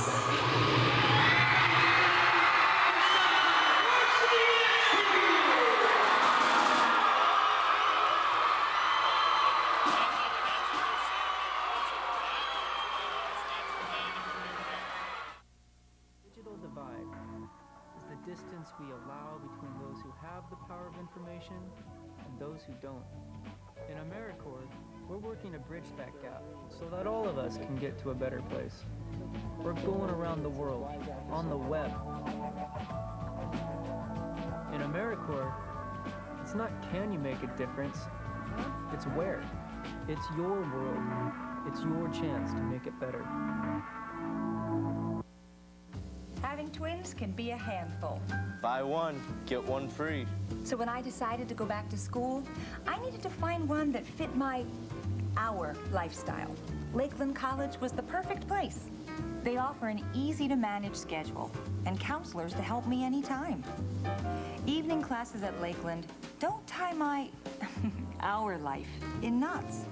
Digital divide is the distance we allow between those who have the power of information and those who don't. In AmeriCorps, we're working to bridge that gap so that all of us can get to a better place. We're going around the world, on the web. In AmeriCorps, it's not can you make a difference, it's where. It's your world. It's your chance to make it better. Having twins can be a handful. Buy one, get one free. So when I decided to go back to school, I needed to find one that fit our lifestyle. Lakeland College was the perfect place. They offer an easy-to-manage schedule and counselors to help me anytime. Evening classes at Lakeland don't tie our life in knots.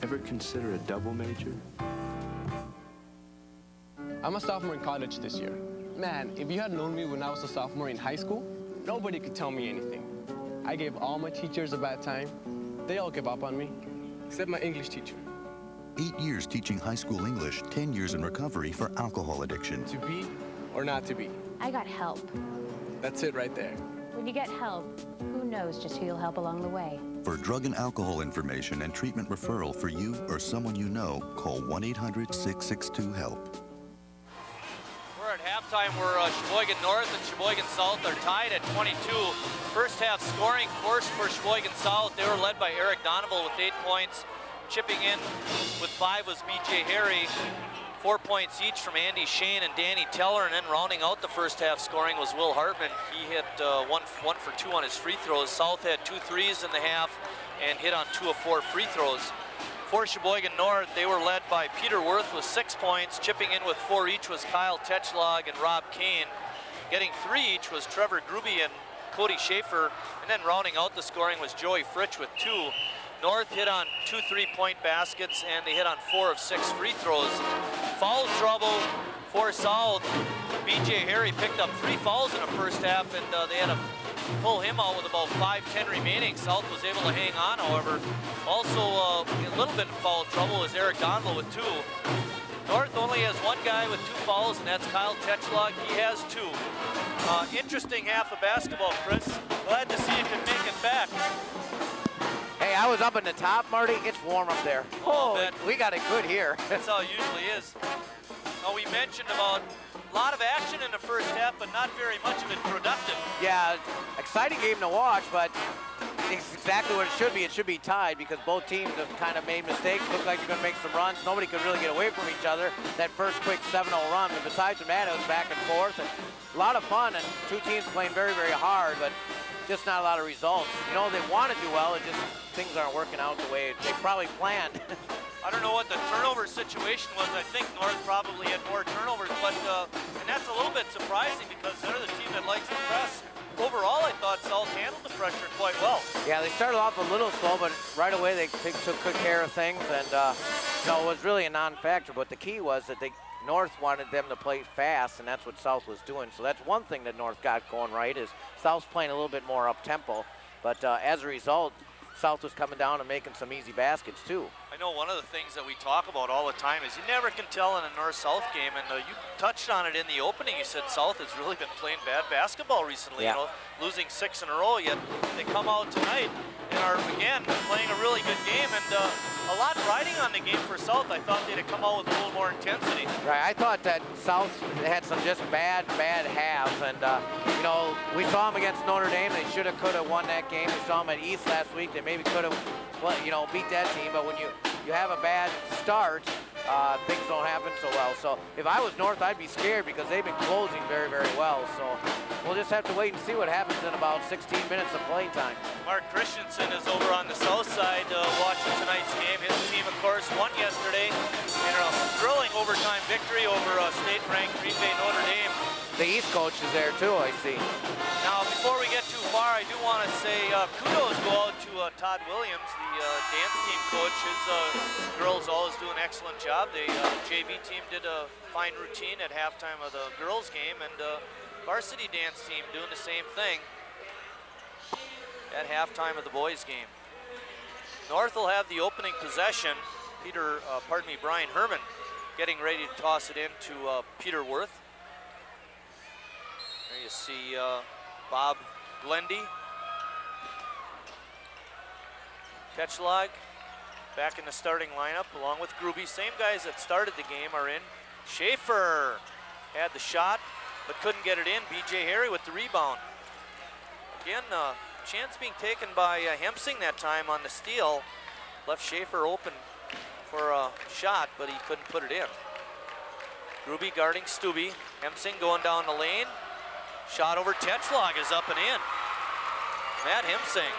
Ever consider a double major? I'm a sophomore in college this year. Man, if you had known me when I was a sophomore in high school, nobody could tell me anything. I gave all my teachers a bad time. They all gave up on me, except my English teacher. 8 years teaching high school English, 10 years in recovery for alcohol addiction. To be or not to be? I got help. That's it right there. When you get help, who knows just who you'll help along the way. For drug and alcohol information and treatment referral for you or someone you know, call 1-800-662-HELP. We're at halftime where Sheboygan North and Sheboygan South are tied at 22. First half scoring force for Sheboygan South. They were led by Eric Donoval with 8 points. Chipping in with 5 was B.J. Harry. 4 points each from Andy Shane and Danny Teller, and then rounding out the first half scoring was Will Hartman. He hit one for 2 on his free throws. South had 2 threes in the half and hit on 2 of 4 free throws. For Sheboygan North, they were led by Peter Worth with 6 points. Chipping in with 4 each was Kyle Tetchlog and Rob Kane. Getting 3 each was Trevor Gruby and Cody Schaefer. And then rounding out the scoring was Joey Fritsch with 2. North hit on 2 3-point baskets, and they hit on 4 of 6 free throws. Foul trouble for South. B.J. Harry picked up 3 fouls in the first half, and they had to pull him out with about 5:10 remaining. South was able to hang on, however. Also, a little bit of foul trouble is Eric Donville with 2. North only has 1 guy with 2 fouls, and that's Kyle Tetchlog. He has 2. Interesting half of basketball, Chris. Glad to see you can make it back. Hey, I was up in the top, Marty. It's warm up there. Oh, we got it good here. That's how it usually is. We mentioned about a lot of action in the first half, but not very much of it productive. Yeah, exciting game to watch, but it's exactly what it should be. It should be tied because both teams have kind of made mistakes. Looked like they're going to make some runs. Nobody could really get away from each other. That first quick 7-0 run. But besides from that, it was back and forth. And a lot of fun, and 2 teams playing very, very hard, but just not a lot of results. You know, they want to do well, it just things aren't working out the way they probably planned. I don't know what the turnover situation was. I think North probably had more turnovers, but and that's a little bit surprising because they're the team that likes to press. Overall, I thought South handled the pressure quite well. Yeah, they started off a little slow, but right away they took good care of things, and it was really a non-factor. But the key was that North wanted them to play fast, and that's what South was doing. So that's one thing that North got going right is South's playing a little bit more up-tempo. But as a result, South was coming down and making some easy baskets, too. I know one of the things that we talk about all the time is you never can tell in a North-South game, and you touched on it in the opening. You said South has really been playing bad basketball recently, yeah. Losing 6 in a row, yet they come out tonight and are, again, playing a really good game, and a lot riding on the game for South. I thought they'd have come out with a little more intensity. Right, I thought that South had some just bad halves, and we saw them against Notre Dame. They should have, could have won that game. We saw them at East last week. They maybe could have, beat that team, but when you have a bad start, things don't happen so well. So if I was North, I'd be scared because they've been closing very, very well. So we'll just have to wait and see what happens in about 16 minutes of play time. Mark Christensen is over on the south side watching tonight's game. His team, of course, won yesterday in a thrilling overtime victory over state-ranked Green Bay Notre Dame. The East coach is there too, I see. Now, before we get too far, I do want to say kudos go out to Todd Williams, the dance team coach. His girls always do an excellent job. The JV team did a fine routine at halftime of the girls game, and varsity dance team doing the same thing at halftime of the boys game. North will have the opening possession. Brian Herman getting ready to toss it into Peter Worth. There you see Bob Glendy. Ketchlog back in the starting lineup along with Gruby. Same guys that started the game are in. Schaefer had the shot but couldn't get it in. BJ Harry with the rebound. Again, chance being taken by Hemsing that time on the steal. Left Schaefer open for a shot, but he couldn't put it in. Gruby guarding Stubbe. Hemsing going down the lane. Shot over Tetchlog is up and in. Matt Hemsing.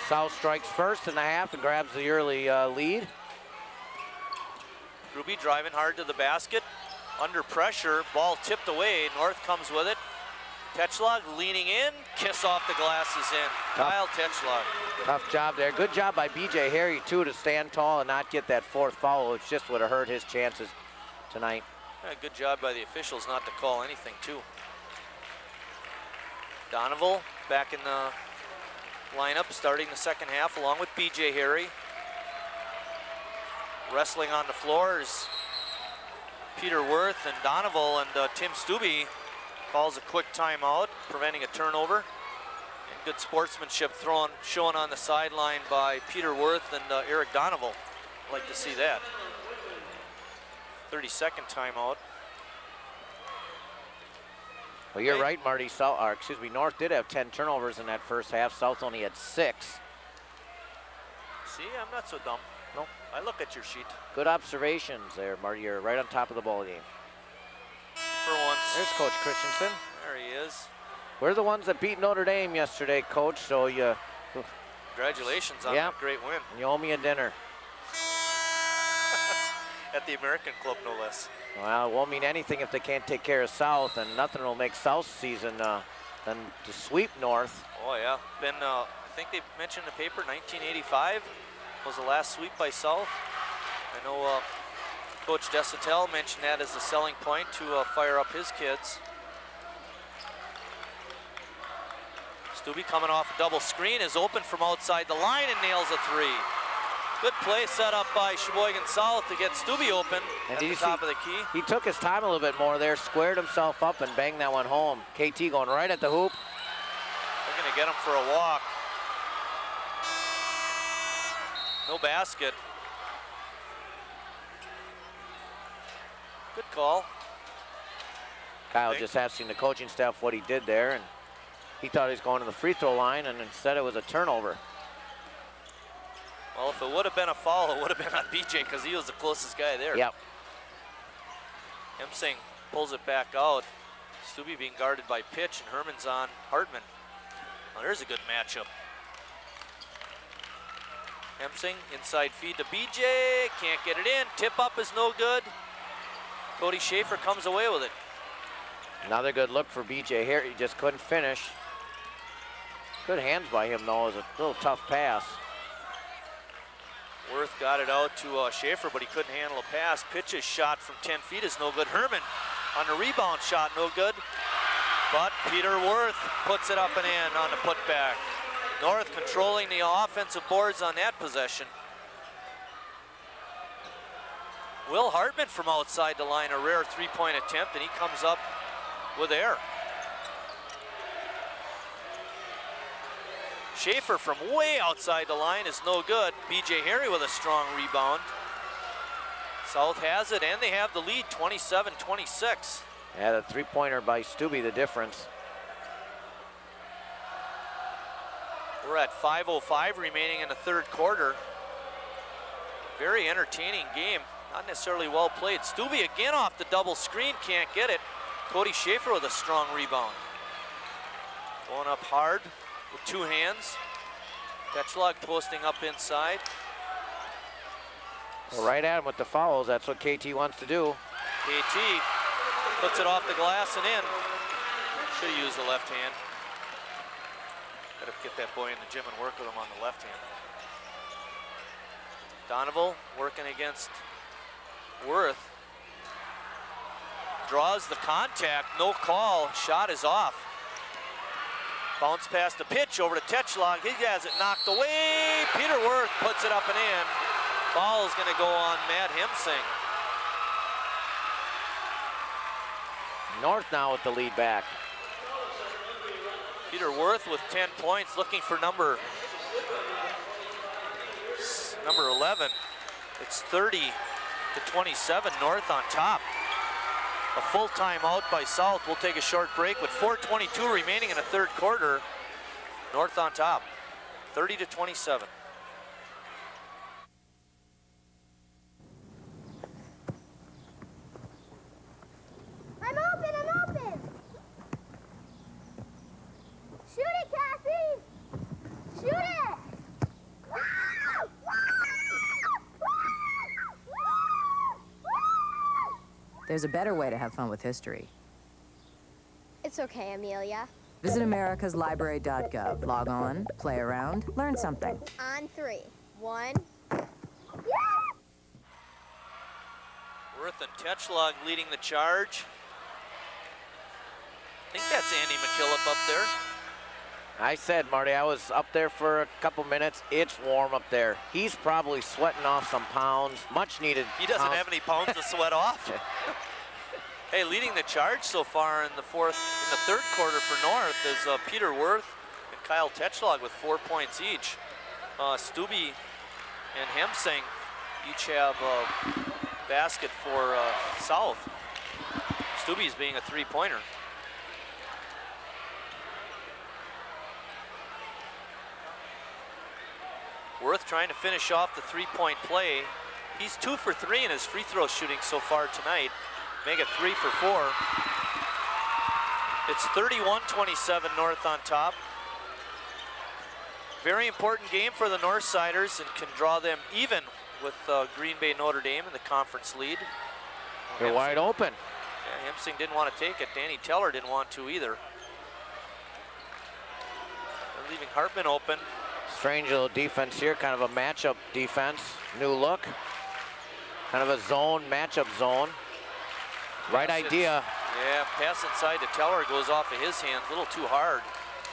South strikes first in the half and grabs the early lead. Gruby driving hard to the basket. Under pressure, ball tipped away. North comes with it. Tetchlog leaning in, kiss off the glasses in. Kyle Tetchlog. Tough job there. Good job by BJ Harry too to stand tall and not get that fourth foul, which just would have hurt his chances tonight. Yeah, good job by the officials not to call anything too. Donovan back in the lineup starting the second half along with BJ Harry. Wrestling on the floor is Peter Worth and Donovan, and Tim Stubbe calls a quick timeout, preventing a turnover. And good sportsmanship shown on the sideline by Peter Worth and Eric Donovan. I'd like to see that. 30-second timeout. Well, you're right, Marty. North did have 10 turnovers in that first half. South only had 6. See, I'm not so dumb. Nope. I look at your sheet. Good observations there, Marty. You're right on top of the ball game. For once. There's Coach Christensen. There he is. We're the ones that beat Notre Dame yesterday, Coach, so you... Congratulations on that great win. You owe me a dinner. At the American Club, no less. Well, it won't mean anything if they can't take care of South, and nothing will make South's season than to sweep North. Oh, yeah. I think they mentioned in the paper, 1985 was the last sweep by South. I know Coach Desatel mentioned that as a selling point to fire up his kids. Stubbe coming off a double screen is open from outside the line and nails a three. Good play set up by Sheboygan South to get Stubbe open at the top of the key. He took his time a little bit more there, squared himself up and banged that one home. KT going right at the hoop. They're gonna get him for a walk. No basket. Good call. Kyle just asking the coaching staff what he did there, and he thought he was going to the free throw line, and instead it was a turnover. Well, if it would have been a foul, it would have been on BJ because he was the closest guy there. Yep. Hemsing pulls it back out. Stubbe being guarded by Pitch, and Herman's on Hartman. Well, there's a good matchup. Hemsing, inside feed to BJ, can't get it in. Tip up is no good. Cody Schaefer comes away with it. Another good look for BJ here. He just couldn't finish. Good hands by him, though. It was a little tough pass. Worth got it out to Schaefer, but he couldn't handle a pass. Pitch's shot from 10 feet is no good. Herman on the rebound shot, no good. But Peter Worth puts it up and in on the putback. North controlling the offensive boards on that possession. Will Hartman from outside the line, a rare three-point attempt, and he comes up with air. Schaefer from way outside the line is no good. BJ Harry with a strong rebound. South has it, and they have the lead, 27-26. Yeah, the three-pointer by Stubbe, the difference. We're at 5:05 remaining in the third quarter. Very entertaining game, not necessarily well played. Stubbe again off the double screen, can't get it. Cody Schaefer with a strong rebound. Going up hard with two hands. Tetchlog posting up inside. Well, right at him with the fouls. That's what KT wants to do. KT puts it off the glass and in. Should have used the left hand. Got to get that boy in the gym and work with him on the left hand. Donovan working against Worth. Draws the contact, no call, shot is off. Bounce past the pitch over to Tetschlag. He has it knocked away. Peter Worth puts it up and in. Foul is going to go on Matt Hemsing. North now with the lead back. Peter Worth with 10 points, looking for number 11. It's 30-27, North on top. A full timeout by South. We'll take a short break with 4:22 remaining in the third quarter. North on top, 30-27. I'm open! Shoot it, Cassie! Shoot it! There's a better way to have fun with history. It's okay, Amelia. Visit americaslibrary.gov. Log on, play around, learn something. On 3. 1. Worth and Tetschlag leading the charge. I think that's Andy McKillop up there. I said, Marty, I was up there for a couple minutes. It's warm up there. He's probably sweating off some pounds, much needed. He doesn't have any pounds to sweat off. Hey, leading the charge so far in the third quarter for North is Peter Worth and Kyle Tetschlag with 4 points each. Stubbe and Hemsing each have a basket for South. Stubbe's being a three-pointer. Worth trying to finish off the three-point play. He's 2 for 3 in his free throw shooting so far tonight. Make it 3 for 4. It's 31-27 North on top. Very important game for the Northsiders and can draw them even with Green Bay Notre Dame in the conference lead. They're wide open. Yeah, Hemsing didn't want to take it. Danny Teller didn't want to either. They're leaving Hartman open. Strange little defense here, kind of a matchup defense. New look. Kind of a zone, matchup zone. Right idea. Yeah, pass inside to Teller goes off of his hands, a little too hard.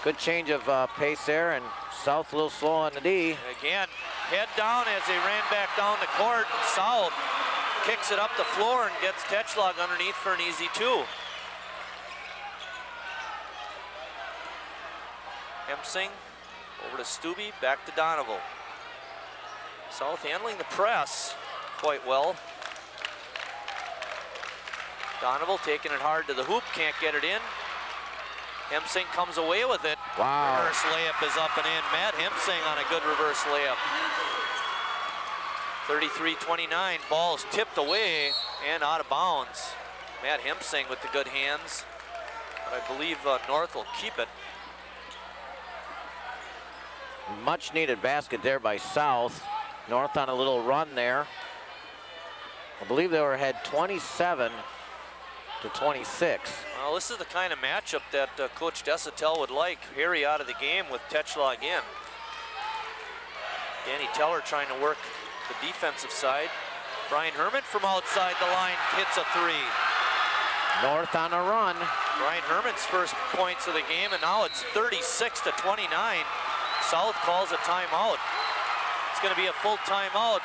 Good change of pace there, and South a little slow on the D. Again, head down as they ran back down the court. South kicks it up the floor and gets Tetschlag underneath for an easy 2. Hemsing over to Stubbe, back to Donovan. South handling the press quite well. Donovan taking it hard to the hoop, can't get it in. Hemsing comes away with it. Wow. Reverse layup is up and in. Matt Hemsing on a good reverse layup. 33-29, ball's tipped away and out of bounds. Matt Hemsing with the good hands. But I believe North will keep it. Much needed basket there by South. North on a little run there. I believe they were ahead 27-26. Well, this is the kind of matchup that Coach Desatel would like. Harry out of the game with Tetschlag in. Danny Teller trying to work the defensive side. Brian Herman from outside the line hits a 3. North on a run. Brian Herman's first points of the game, and now it's 36-29. South calls a timeout. It's going to be a full timeout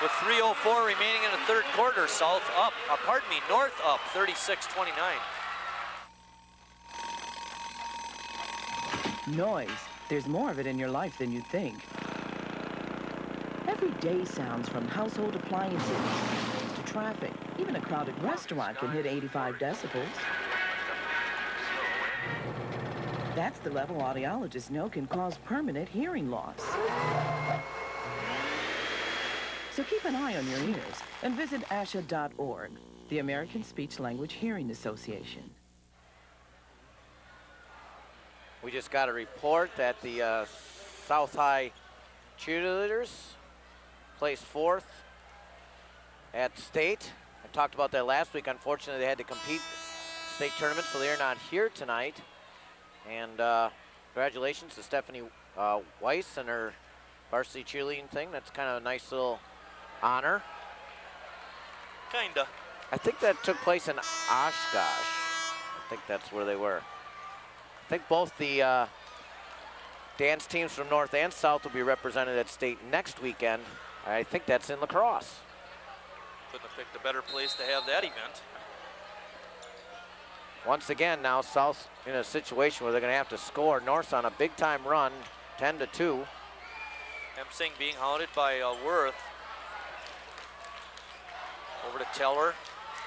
with 3:04 remaining in the third quarter. South up, North up, 36-29. Noise. There's more of it in your life than you think. Everyday sounds from household appliances to traffic. Even a crowded restaurant can hit 85 decibels. That's the level audiologists know can cause permanent hearing loss. So keep an eye on your ears and visit ASHA.org, the American Speech Language Hearing Association. We just got a report that the South High cheerleaders placed 4th at state. I talked about that last week. Unfortunately, they had to compete state tournament, so they're not here tonight. And congratulations to Stephanie Weiss and her varsity cheerleading thing. That's kind of a nice little honor. Kinda. I think that took place in Oshkosh. I think that's where they were. I think both the dance teams from North and South will be represented at state next weekend. I think that's in La Crosse. Couldn't have picked a better place to have that event. Once again, now South in a situation where they're going to have to score. North's on a big-time run, 10-2. Hemsing being hounded by Worth. Over to Teller.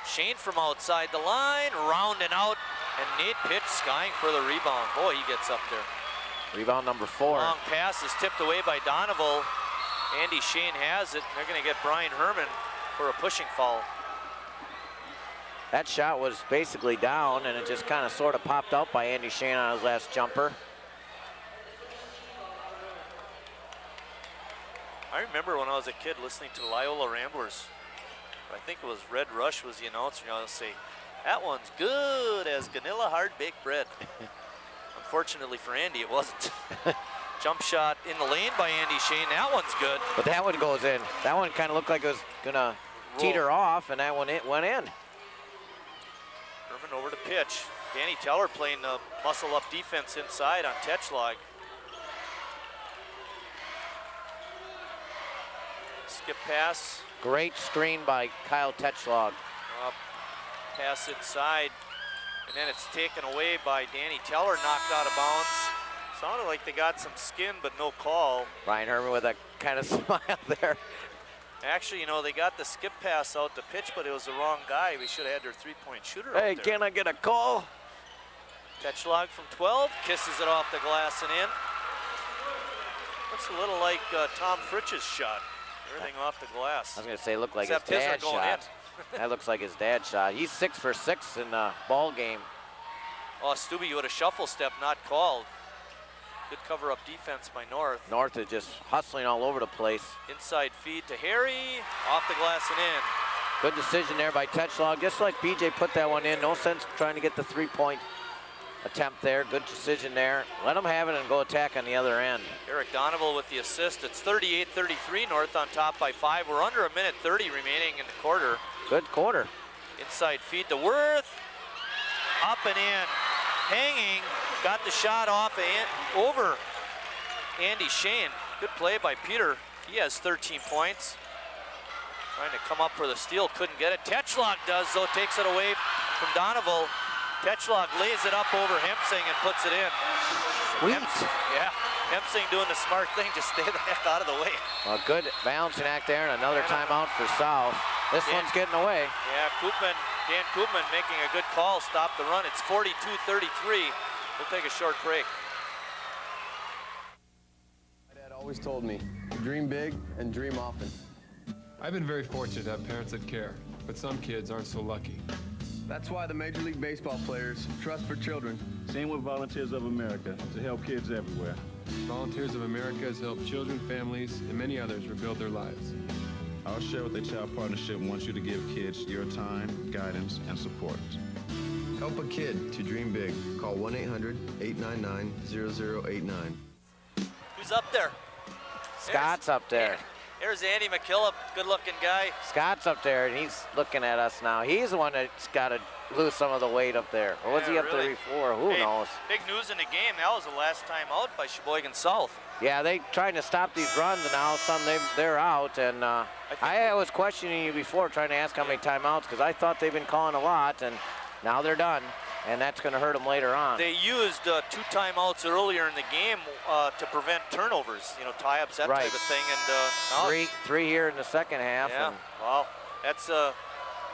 Shane from outside the line, rounding out, and Nate Pitch skying for the rebound. Boy, he gets up there. Rebound number 4. Long pass is tipped away by Donovan. Andy Shane has it. They're going to get Brian Herman for a pushing foul. That shot was basically down, and it just kind of sort of popped out by Andy Shane on his last jumper. I remember when I was a kid listening to the Loyola Ramblers. I think it was Red Rush was the announcer. You know, they'll say, "That one's good as Ganilla hard-baked bread." Unfortunately for Andy, it wasn't. Jump shot in the lane by Andy Shane. That one's good. But that one goes in. That one kind of looked like it was gonna teeter off, and that one went in. Herman over to Pitch. Danny Teller playing the muscle-up defense inside on Tetschlag. Skip pass. Great screen by Kyle Tetschlag. Pass inside, and then it's taken away by Danny Teller, knocked out of bounds. Sounded like they got some skin, but no call. Brian Herman with a kind of smile there. Actually, you know, they got the skip pass out to Pitch, but it was the wrong guy. We should have had their three-point shooter out there. Hey, can I get a call? Tetschlag from 12, kisses it off the glass and in. Looks a little like Tom Fritch's shot. Everything off the glass. I was going to say, looked like Except his dad's going shot. That looks like his dad's shot. He's 6 for 6 in the ball game. Oh, Stubbe with a shuffle step, not called. Good cover-up defense by North. North is just hustling all over the place. Inside feed to Harry, off the glass and in. Good decision there by Tetschlag. Just like BJ put that one in. No sense trying to get the three-point attempt there. Good decision there. Let them have it and go attack on the other end. Eric Donovan with the assist. It's 38-33, North on top by 5. We're under 1:30 remaining in the quarter. Good quarter. Inside feed to Worth. Up and in. Hanging. Got the shot off and over Andy Shane. Good play by Peter. He has 13 points. Trying to come up for the steal. Couldn't get it. Tetschlag does, though. Takes it away from Donovan. Tetschlag lays it up over Hemsing and puts it in. Sweet. Yeah, Hemsing doing the smart thing, just stay the heck out of the way. A good balancing act there, and another timeout for South. This one's getting away. Yeah, Dan Koopman making a good call, stop the run. It's 42-33. We'll take a short break. My dad always told me, dream big and dream often. I've been very fortunate to have parents that care, but some kids aren't so lucky. That's why the Major League Baseball players trust for children. Same with Volunteers of America to help kids everywhere. Volunteers of America has helped children, families, and many others rebuild their lives. Our Share What They Child Partnership wants you to give kids your time, guidance, and support. Help a kid to dream big. Call 1-800-899-0089. Who's up there? Scott's up there. There's Andy McKillop, good-looking guy. Scott's up there, and he's looking at us now. He's the one that's got to lose some of the weight up there. Or was he up there before? Who knows? Big news in the game. That was the last time out by Sheboygan South. Yeah, they trying to stop these runs, and all of a sudden they're out. And I was questioning you before, trying to ask how many timeouts, because I thought they've been calling a lot, and now they're done. And that's going to hurt them later on. They used 2 timeouts earlier in the game to prevent turnovers, you know, tie-ups, that type of thing. And three here in the second half. Yeah, well, that's going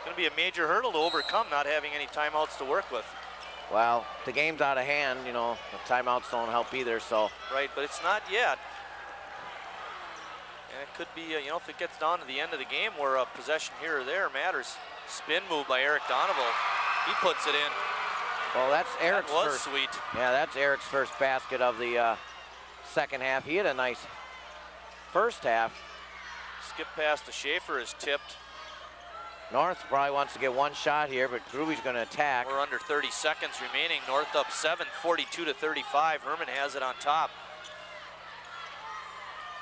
to be a major hurdle to overcome, not having any timeouts to work with. Well, the game's out of hand, you know, the timeouts don't help either, so. Right, but it's not yet. And it could be, you know, if it gets down to the end of the game where a possession here or there matters. Spin move by Eric Donovan. He puts it in. Well, that's Eric's that was first. Sweet. Yeah, that's Eric's first basket of the second half. He had a nice first half. Skip pass to Schaefer is tipped. North probably wants to get one shot here, but Gruby's going to attack. We're under 30 seconds remaining. North up 7, 42-35. Herman has it on top.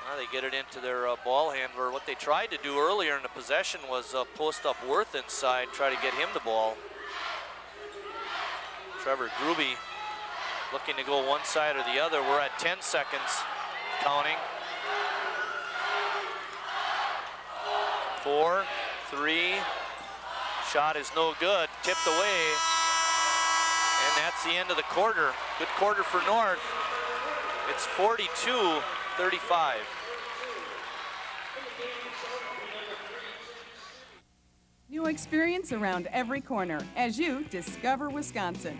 Now they get it into their ball handler. What they tried to do earlier in the possession was post up Worth inside, try to get him the ball. Trevor Gruby looking to go one side or the other. We're at 10 seconds, counting. 4, 3, shot is no good, tipped away. And that's the end of the quarter. Good quarter for North. It's 42-35. New experience around every corner as you discover Wisconsin.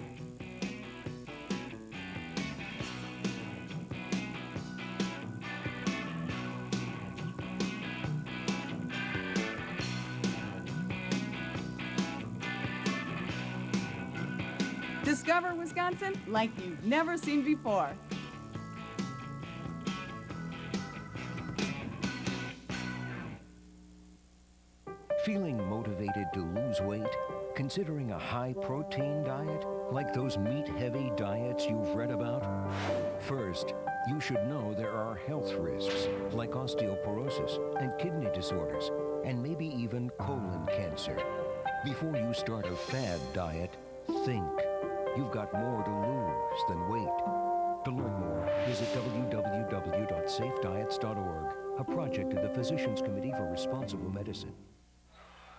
Discover Wisconsin like you've never seen before. Feeling motivated to lose weight? Considering a high-protein diet, like those meat-heavy diets you've read about? First, you should know there are health risks, like osteoporosis and kidney disorders, and maybe even colon cancer. Before you start a fad diet, think. You've got more to lose than weight. To learn more, visit www.safediets.org, a project of the Physicians Committee for Responsible Medicine.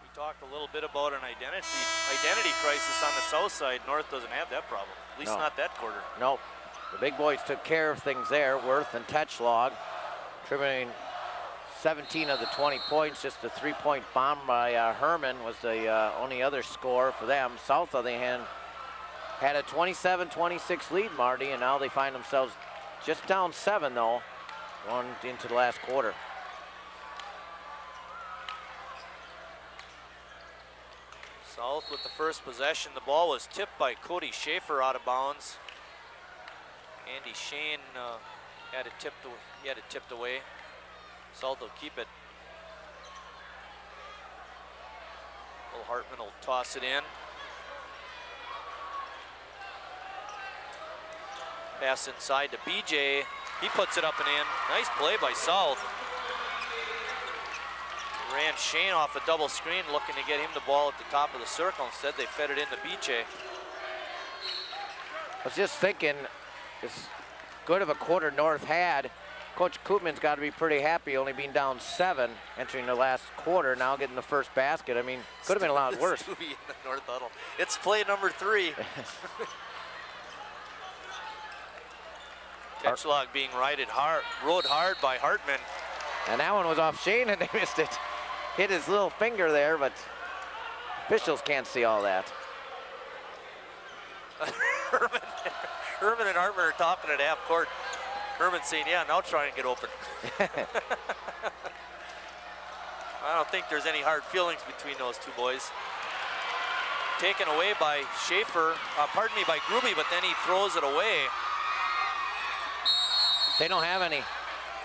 We talked a little bit about an identity crisis on the south side. North doesn't have that problem, at least not that quarter. Nope. The big boys took care of things there. Worth and Tetchlog contributing 17 of the 20 points. Just a 3-point bomb by Herman was the only other score for them. South, on the other hand, had a 27-26 lead, Marty, and now they find themselves just down 7, though, going into the last quarter. South with the first possession. The ball was tipped by Cody Schaefer out of bounds. Andy Shane had it tipped away. South will keep it. Will Hartman will toss it in. Pass inside to BJ. He puts it up and in. Nice play by South. Ran Shane off a double screen, looking to get him the ball at the top of the circle. Instead, they fed it into BJ. I was just thinking, as good of a quarter North had, Coach Koopman's got to be pretty happy, only being down 7, entering the last quarter, now getting the first basket. I mean, could have been a lot worse. In the North huddle. It's play number 3. Tetchlog being rode hard by Hartman. And that one was off Shane, and they missed it. Hit his little finger there, but officials can't see all that. Herman and Hartman are talking at half court. Herman saying, yeah, now try and get open. I don't think there's any hard feelings between those two boys. Taken away by Schaefer, by Gruby, but then he throws it away. They don't have any.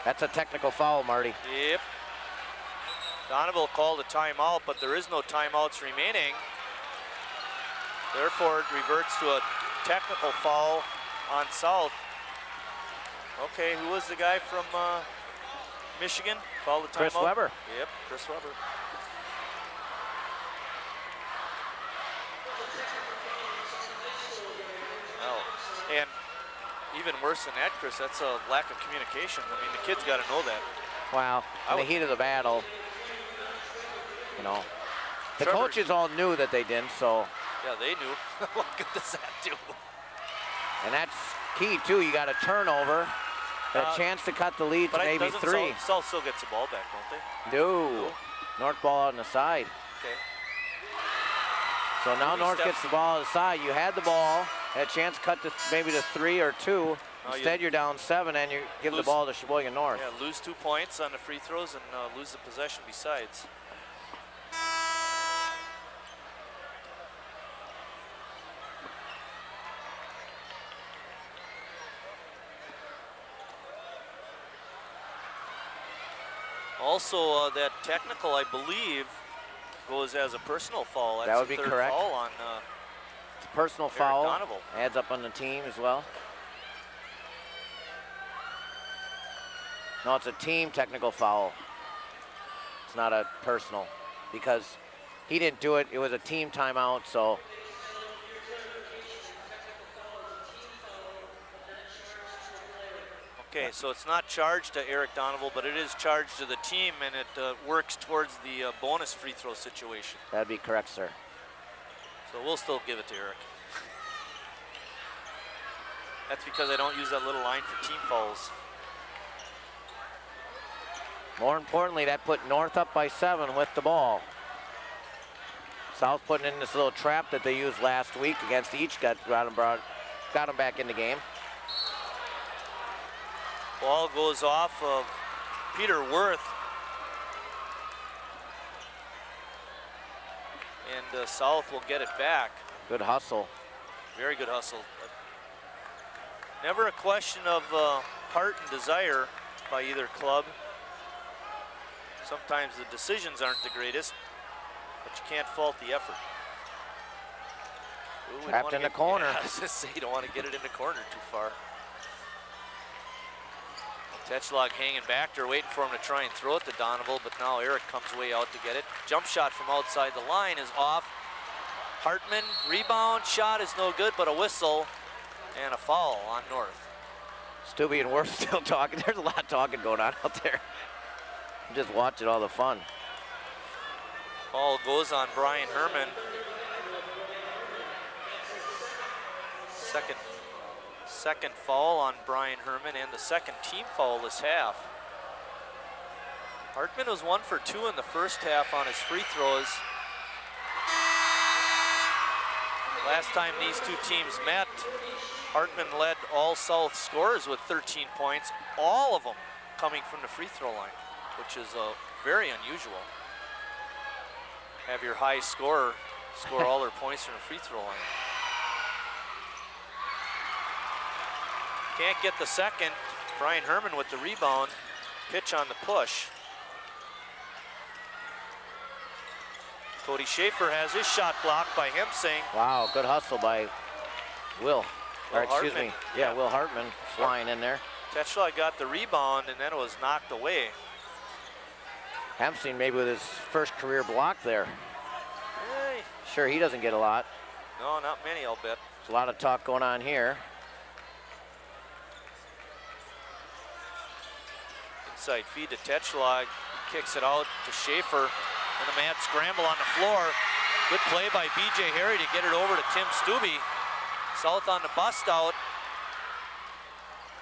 That's a technical foul, Marty. Yep. Donovan called a timeout, but there is no timeouts remaining. Therefore, it reverts to a technical foul on South. Okay, who was the guy from Michigan? Called the timeout? Chris Weber. Yep, Chris Weber. Oh, and even worse than that, Chris, that's a lack of communication. I mean, the kid's got to know that. Wow, in the heat of the battle, you know. The coaches all knew that they didn't, so. Yeah, they knew. What good does that do? And that's key, too. You got a turnover, a chance to cut the lead to maybe 3. South still gets the ball back, don't they? No. North ball on the side. Okay. So now North gets the ball on the side. You had the ball, had a chance to cut to maybe to 3 or 2. Instead, you're down 7, and you give the ball to Sheboygan North. Yeah, lose 2 points on the free throws and lose the possession besides. Also, that technical, I believe, goes as a personal foul. That's That would the be third correct. foul on It's a personal Eric foul. Donovan. Adds up on the team as well. No, it's a team technical foul. It's not a personal because he didn't do it. It was a team timeout, so. Okay, so it's not charged to Eric Donovan, but it is charged to the team, and it works towards the bonus free throw situation. That'd be correct, sir. So we'll still give it to Eric. That's because I don't use that little line for team fouls. More importantly, that put North up by 7 with the ball. South putting in this little trap that they used last week against each, got them back in the game. Ball goes off of Peter Worth. And South will get it back. Good hustle. Very good hustle. Never a question of heart and desire by either club. Sometimes the decisions aren't the greatest, but you can't fault the effort. Ooh, Trapped in the corner. Yeah, I was gonna say, you don't want to get it in the corner too far. Tetschlag hanging back there, waiting for him to try and throw it to Donovan, but now Eric comes way out to get it. Jump shot from outside the line is off. Hartman, rebound, shot is no good, but a whistle and a foul on North. Stubbe and Worth still talking. There's a lot of talking going on out there. I'm just watching all the fun. Foul goes on Brian Herman. Second foul on Brian Herman and the second team foul this half. Hartman was 1 for 2 in the first half on his free throws. Last time these two teams met, Hartman led all South scorers with 13 points, all of them coming from the free throw line, which is very unusual. Have your high scorer score all their points from the free throw line. Can't get the second. Brian Herman with the rebound. Pitch on the push. Cody Schaefer has his shot blocked by Hemsing. Wow, good hustle by Will. Or excuse Hartman. me. Yeah, Will Hartman flying in there. Tetschlag got the rebound and then it was knocked away. Hemsing maybe with his first career block there. Hey. Sure, he doesn't get a lot. No, not many, I'll bet. There's a lot of talk going on here. Inside feed to Tetschlag. Kicks it out to Schaefer. And a mad scramble on the floor. Good play by B.J. Harry to get it over to Tim Stubbe. South on the bust out.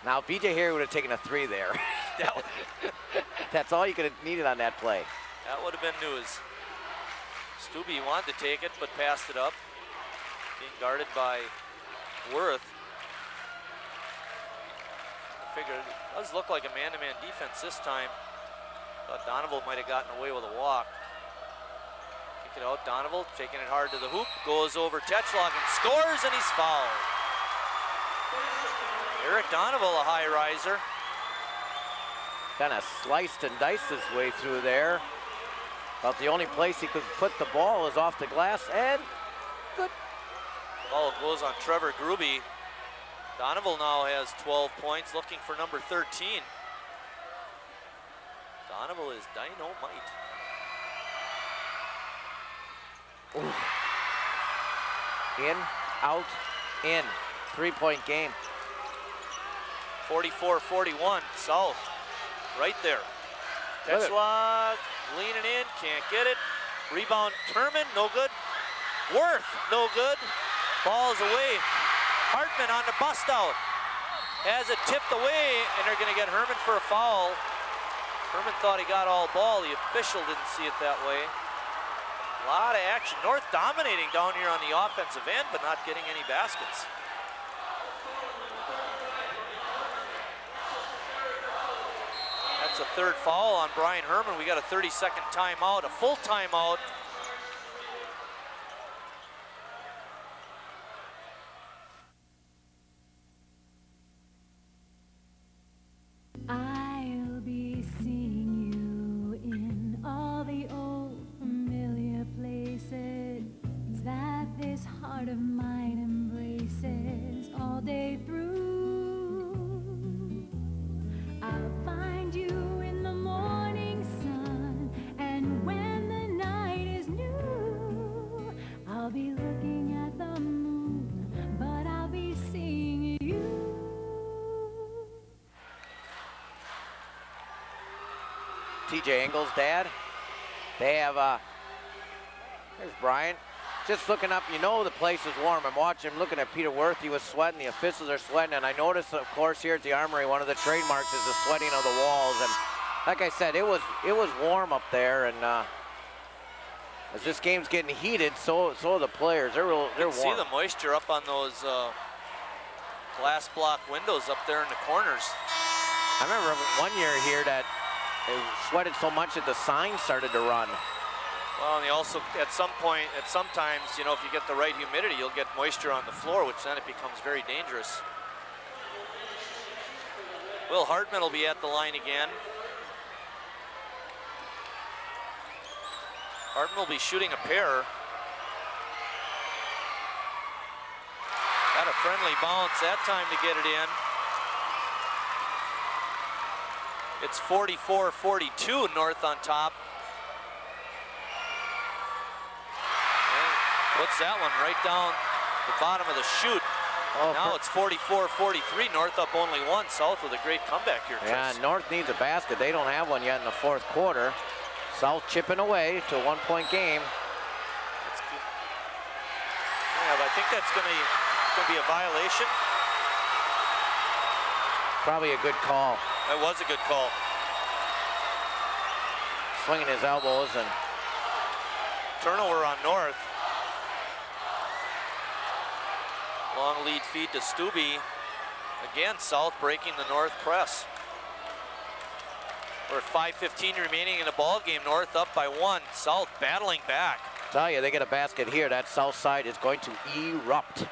Now, B.J. Harry would have taken a 3 there. That's all you could have needed on that play. That would have been news. Stubbe wanted to take it, but passed it up. Being guarded by Worth. I figured it does look like a man-to-man defense this time. Thought Donovan might have gotten away with a walk. Kick it out, Donovan taking it hard to the hoop. Goes over Tetschlag and scores, and he's fouled. Eric Donovan, a high riser. Kind of sliced and diced his way through there. About the only place he could put the ball is off the glass, and good. Ball goes on Trevor Gruby. Donovan now has 12 points, looking for number 13. Donovan is dynamite. Ooh. In, out, in. 3-point game. 44-41, South. Right there. Tetschlag leaning in, can't get it. Rebound, Herman, no good. Worth, no good. Ball's away. Hartman on the bust out. Has it tipped away, and they're gonna get Herman for a foul. Herman thought he got all ball. The official didn't see it that way. A lot of action. North dominating down here on the offensive end, but not getting any baskets. That's a third foul on Brian Herman. We got a 30-second timeout, a full timeout. I'll be seeing you in all the old familiar places. this heart of mine embraces all day through. I'll find you in the morning sun, and when the night is new, I'll be looking at the moon, but I'll be seeing you. TJ Engel's dad. They have, there's Brian. Just looking up, you know the place is warm. I'm watching him, looking at Peter Worth. He was sweating, the officials are sweating, and I noticed, of course, here at the Armory, one of the trademarks is the sweating of the walls. And like I said, it was warm up there, and as this game's getting heated, so are the players. They're warm. See the moisture up on those glass block windows up there in the corners. I remember one year here that they sweated so much that the sign started to run. Well, and they also, sometimes, you know, if you get the right humidity, you'll get moisture on the floor, which then it becomes very dangerous. Will Hartman will be at the line again. Hartman will be shooting a pair. Got a friendly bounce that time to get it in. It's 44-42, North on top. Puts that one right down the bottom of the chute. Now it's 44-43, North up only one, South with a great comeback here, Chris. Yeah, North needs a basket. They don't have one yet in the fourth quarter. South chipping away to a one-point game. That's good. Yeah, but I think that's gonna be a violation. Probably a good call. That was a good call. Swinging his elbows and turnover on North. Long lead feed to Stubbe. Again, South breaking the North press. We're at 5:15 remaining in the ball game. North up by one. South battling back. Tell you, they get a basket here. That South side is going to erupt.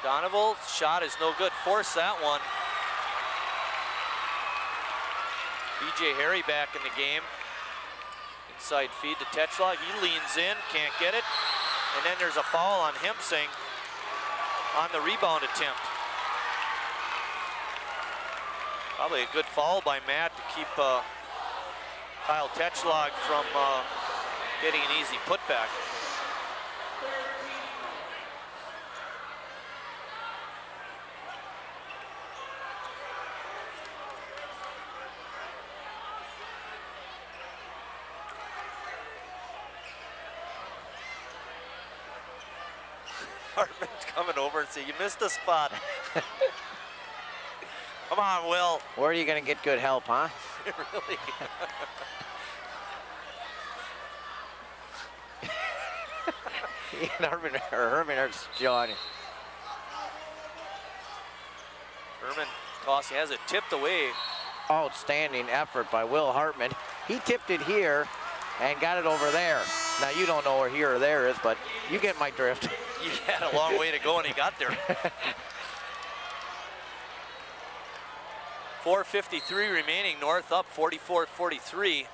Donoval's shot is no good. Force that one. BJ Harry back in the game. Inside feed to Tetschlag. He leans in, can't get it. And then there's a foul on Hemsing on the rebound attempt. Probably a good foul by Matt to keep Kyle Tetschlag from getting an easy putback. Hartman's coming over and say, you missed a spot. Come on, Will. Where are you going to get good help, huh? Really? Herman hurts John. Herman tossing, has it tipped away. Outstanding effort by Will Hartman. He tipped it here and got it over there. Now, you don't know where here or there is, but you get my drift. He had a long way to go and he got there. 4:53 remaining, North up 44-43.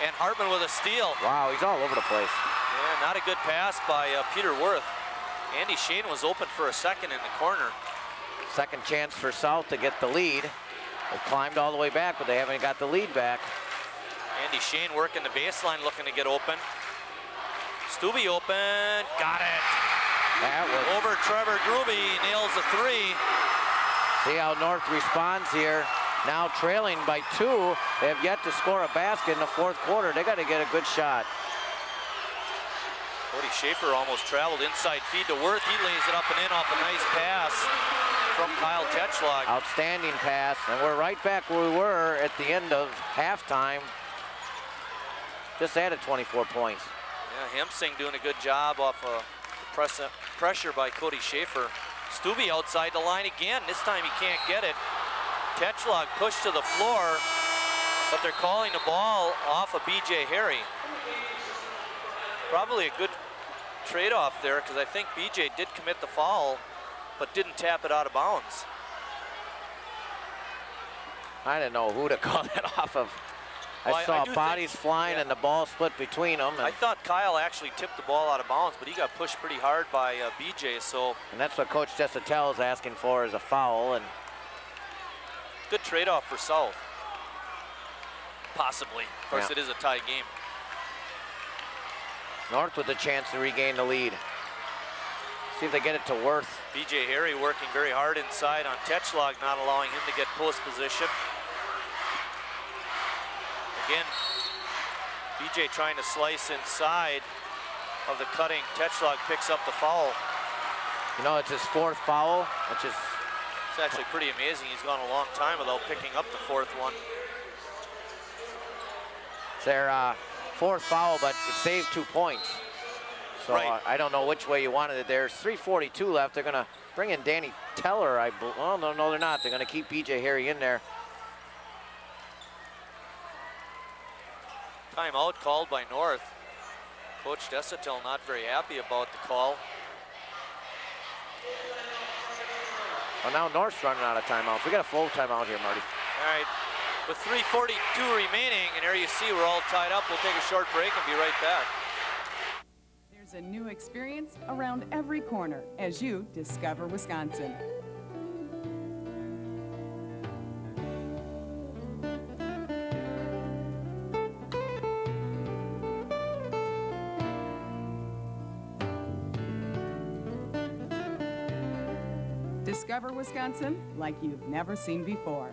And Hartman with a steal. Wow, he's all over the place. Yeah, not a good pass by Peter Worth. Andy Shane was open for a second in the corner. Second chance for South to get the lead. They climbed all the way back, but they haven't got the lead back. Andy Shane working the baseline, looking to get open. Stubbe open, got it. That was over Trevor Gruby, nails a three. See how North responds here. Now trailing by two. They have yet to score a basket in the fourth quarter. They got to get a good shot. Cody Schaefer almost traveled inside feed to Worth. He lays it up and in off a nice pass from Kyle Tetschlag. Outstanding pass, and we're right back where we were at the end of halftime. Just added 24 points. Yeah, Hemsing doing a good job off of pressure by Cody Schaefer. Stubbe outside the line again. This time he can't get it. Tetschlag pushed to the floor, but they're calling the ball off of BJ Harry. Probably a good trade-off there, because I think BJ did commit the foul, but didn't tap it out of bounds. I didn't know who to call that off of. I saw bodies flying and the ball split between them. I thought Kyle actually tipped the ball out of bounds, but he got pushed pretty hard by BJ. So. And that's what Coach Desatel is asking for, is a foul. And good trade-off for South. Possibly. Of course, it is a tie game. North with a chance to regain the lead. See if they get it to Worth. BJ Harry working very hard inside on Tetschlag, not allowing him to get post position. Again, BJ trying to slice inside of the cutting. Tetschlag picks up the foul. You know, it's his 4th foul, which is... It's actually pretty amazing. He's gone a long time without picking up the 4th one. It's their 4th foul, but it saved 2 points. So I don't know which way you wanted it. There's 3:42 left. They're going to bring in Danny Teller. Oh, no, they're not. They're going to keep BJ Harry in there. Timeout called by North. Coach Desatel not very happy about the call. Well, now North's running out of timeouts. We got a full timeout here, Marty. All right. With 3:42 remaining, and there you see we're all tied up. We'll take a short break and be right back. There's a new experience around every corner as you discover Wisconsin. Discover Wisconsin like you've never seen before.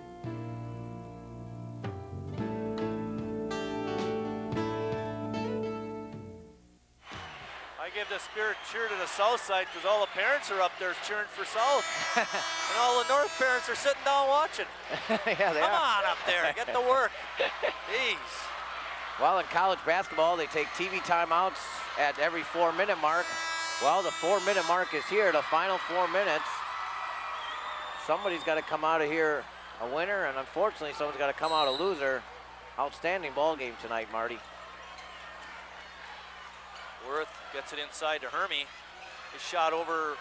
I give the spirit cheer to the south side because all the parents are up there cheering for South. And all the North parents are sitting down watching. Yeah, they Come are. on up there, get to work. Jeez. Well, in college basketball, they take TV timeouts at every 4-minute mark. Well, the 4-minute mark is here, the final 4 minutes. Somebody's got to come out of here a winner, and unfortunately, someone's got to come out a loser. Outstanding ball game tonight, Marty. Worth gets it inside to Hermie. His shot over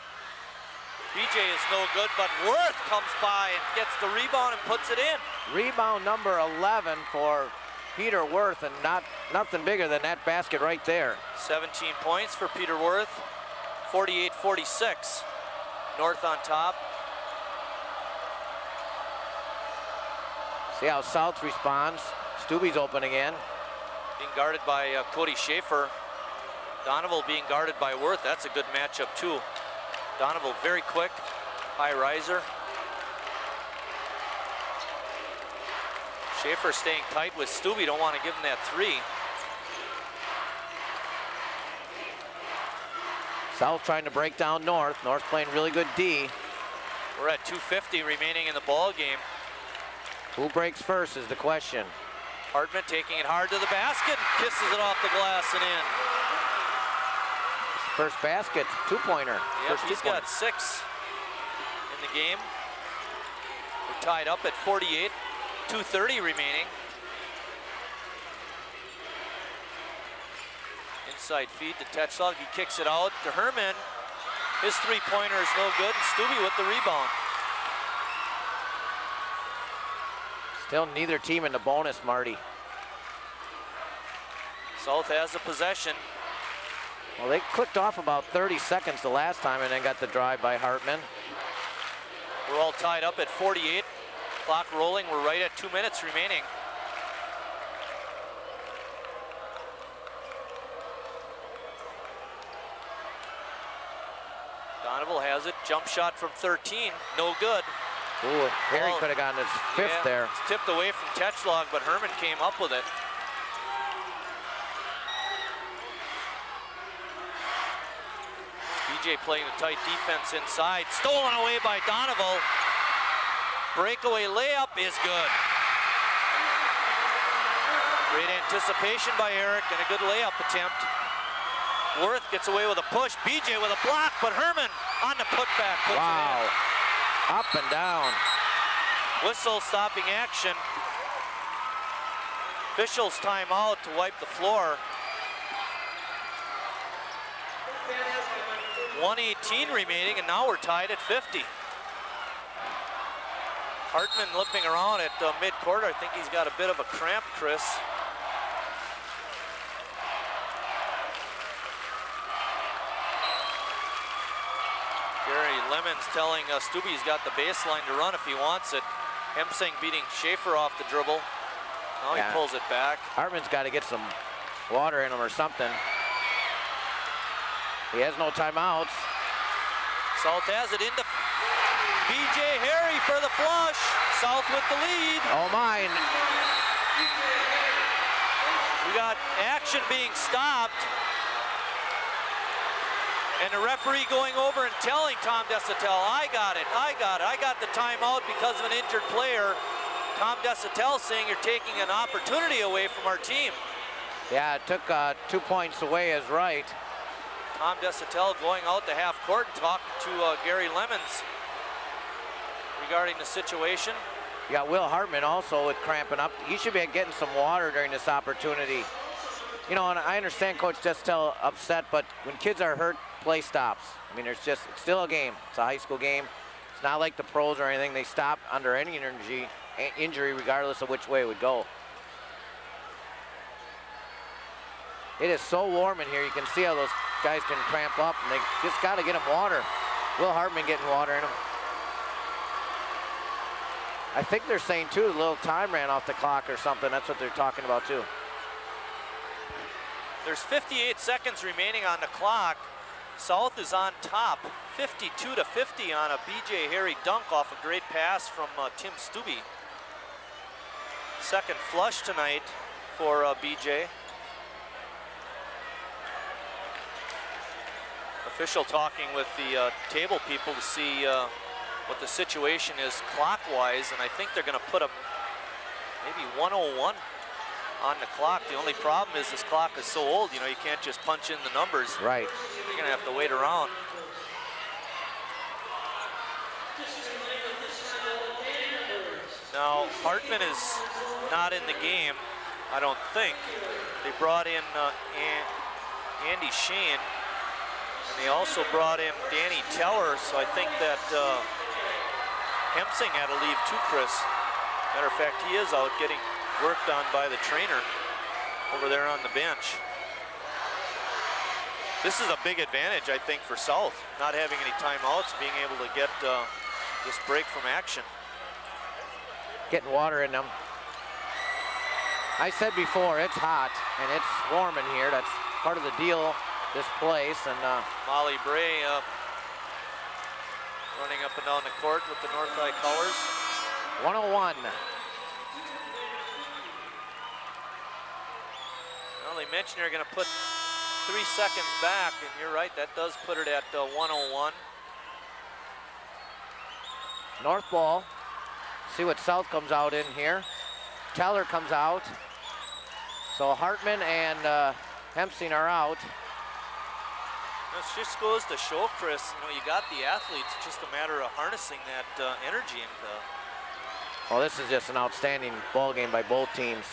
BJ is no good, but Worth comes by and gets the rebound and puts it in. Rebound number 11 for Peter Worth, and nothing bigger than that basket right there. 17 points for Peter Worth, 48-46. North on top. See how South responds. Stubbe's open again. Being guarded by Cody Schaefer. Donovan being guarded by Worth. That's a good matchup too. Donovan very quick, high riser. Schaefer staying tight with Stubbe. Don't want to give him that 3. South trying to break down North. North playing really good D. We're at 2:50 remaining in the ball game. Who breaks first is the question. Hartman taking it hard to the basket and kisses it off the glass and in. First basket, 2-pointer. Yep, he's got 6 in the game. We're tied up at 48, 2:30 remaining. Inside feed to Tetschlag, he kicks it out to Herman. His 3-pointer is no good, and Stubbe with the rebound. Still neither team in the bonus, Marty. South has the possession. Well, they clicked off about 30 seconds the last time and then got the drive by Hartman. We're all tied up at 48. Clock rolling, we're right at 2 minutes remaining. Donovan has it, jump shot from 13, no good. Ooh, Harry could have gotten his 5th there. It's tipped away from Tetschlag, but Herman came up with it. BJ playing a tight defense inside, stolen away by Donovan. Breakaway layup is good. Great anticipation by Eric and a good layup attempt. Worth gets away with a push, BJ with a block, but Herman on the putback puts it in. Up and down. Whistle stopping action. Officials timeout to wipe the floor. 1:18 remaining, and now we're tied at 50. Hartman limping around at mid-court. I think he's got a bit of a cramp, Chris. Lemons telling Stubbe he's got the baseline to run if he wants it. Hemsing beating Schaefer off the dribble. Now he pulls it back. Hartman's got to get some water in him or something. He has no timeouts. South has it into B.J. Harry for the flush. South with the lead. Oh, mine. We got action being stopped. And the referee going over and telling Tom Desautels, I got it. I got the timeout because of an injured player. Tom Desautels saying you're taking an opportunity away from our team. Yeah, it took 2 points away is right. Tom Desautels going out to half court and talking to Gary Lemons regarding the situation. You got Will Hartman also with cramping up. He should be getting some water during this opportunity. You know, and I understand Coach Desautels upset, but when kids are hurt, play stops. I mean, it's still a game. It's a high school game. It's not like the pros or anything. They stop under any injury regardless of which way it would go. It is so warm in here. You can see how those guys can cramp up, and they just got to get them water. Will Hartman getting water in them. I think they're saying, too, a little time ran off the clock or something. That's what they're talking about, too. There's 58 seconds remaining on the clock. South is on top, 52-50 on a B.J. Harry dunk off a great pass from Tim Stubbe. Second flush tonight for B.J. Official talking with the table people to see what the situation is clockwise, and I think they're going to put a maybe 101 on the clock. The only problem is this clock is so old, you know, you can't just punch in the numbers. Right. You're going to have to wait around. Now, Hartman is not in the game, I don't think. They brought in Andy Shane, and they also brought in Danny Teller, so I think that Hemsing had to leave too, Chris. Matter of fact, he is out getting worked on by the trainer over there on the bench. This is a big advantage, I think, for South, not having any timeouts, being able to get this break from action. Getting water in them. I said before, it's hot and it's warm in here. That's part of the deal, this place. And Molly Bray running up and down the court with the North High colors. 101. Well, they mentioned they're going to put 3 seconds back, and you're right, that does put it at 101. North ball. See what South comes out in here. Teller comes out. So Hartman and Hemsing are out. This just goes to show, Chris, you know, you got the athletes, it's just a matter of harnessing that energy. Well, this is just an outstanding ball game by both teams.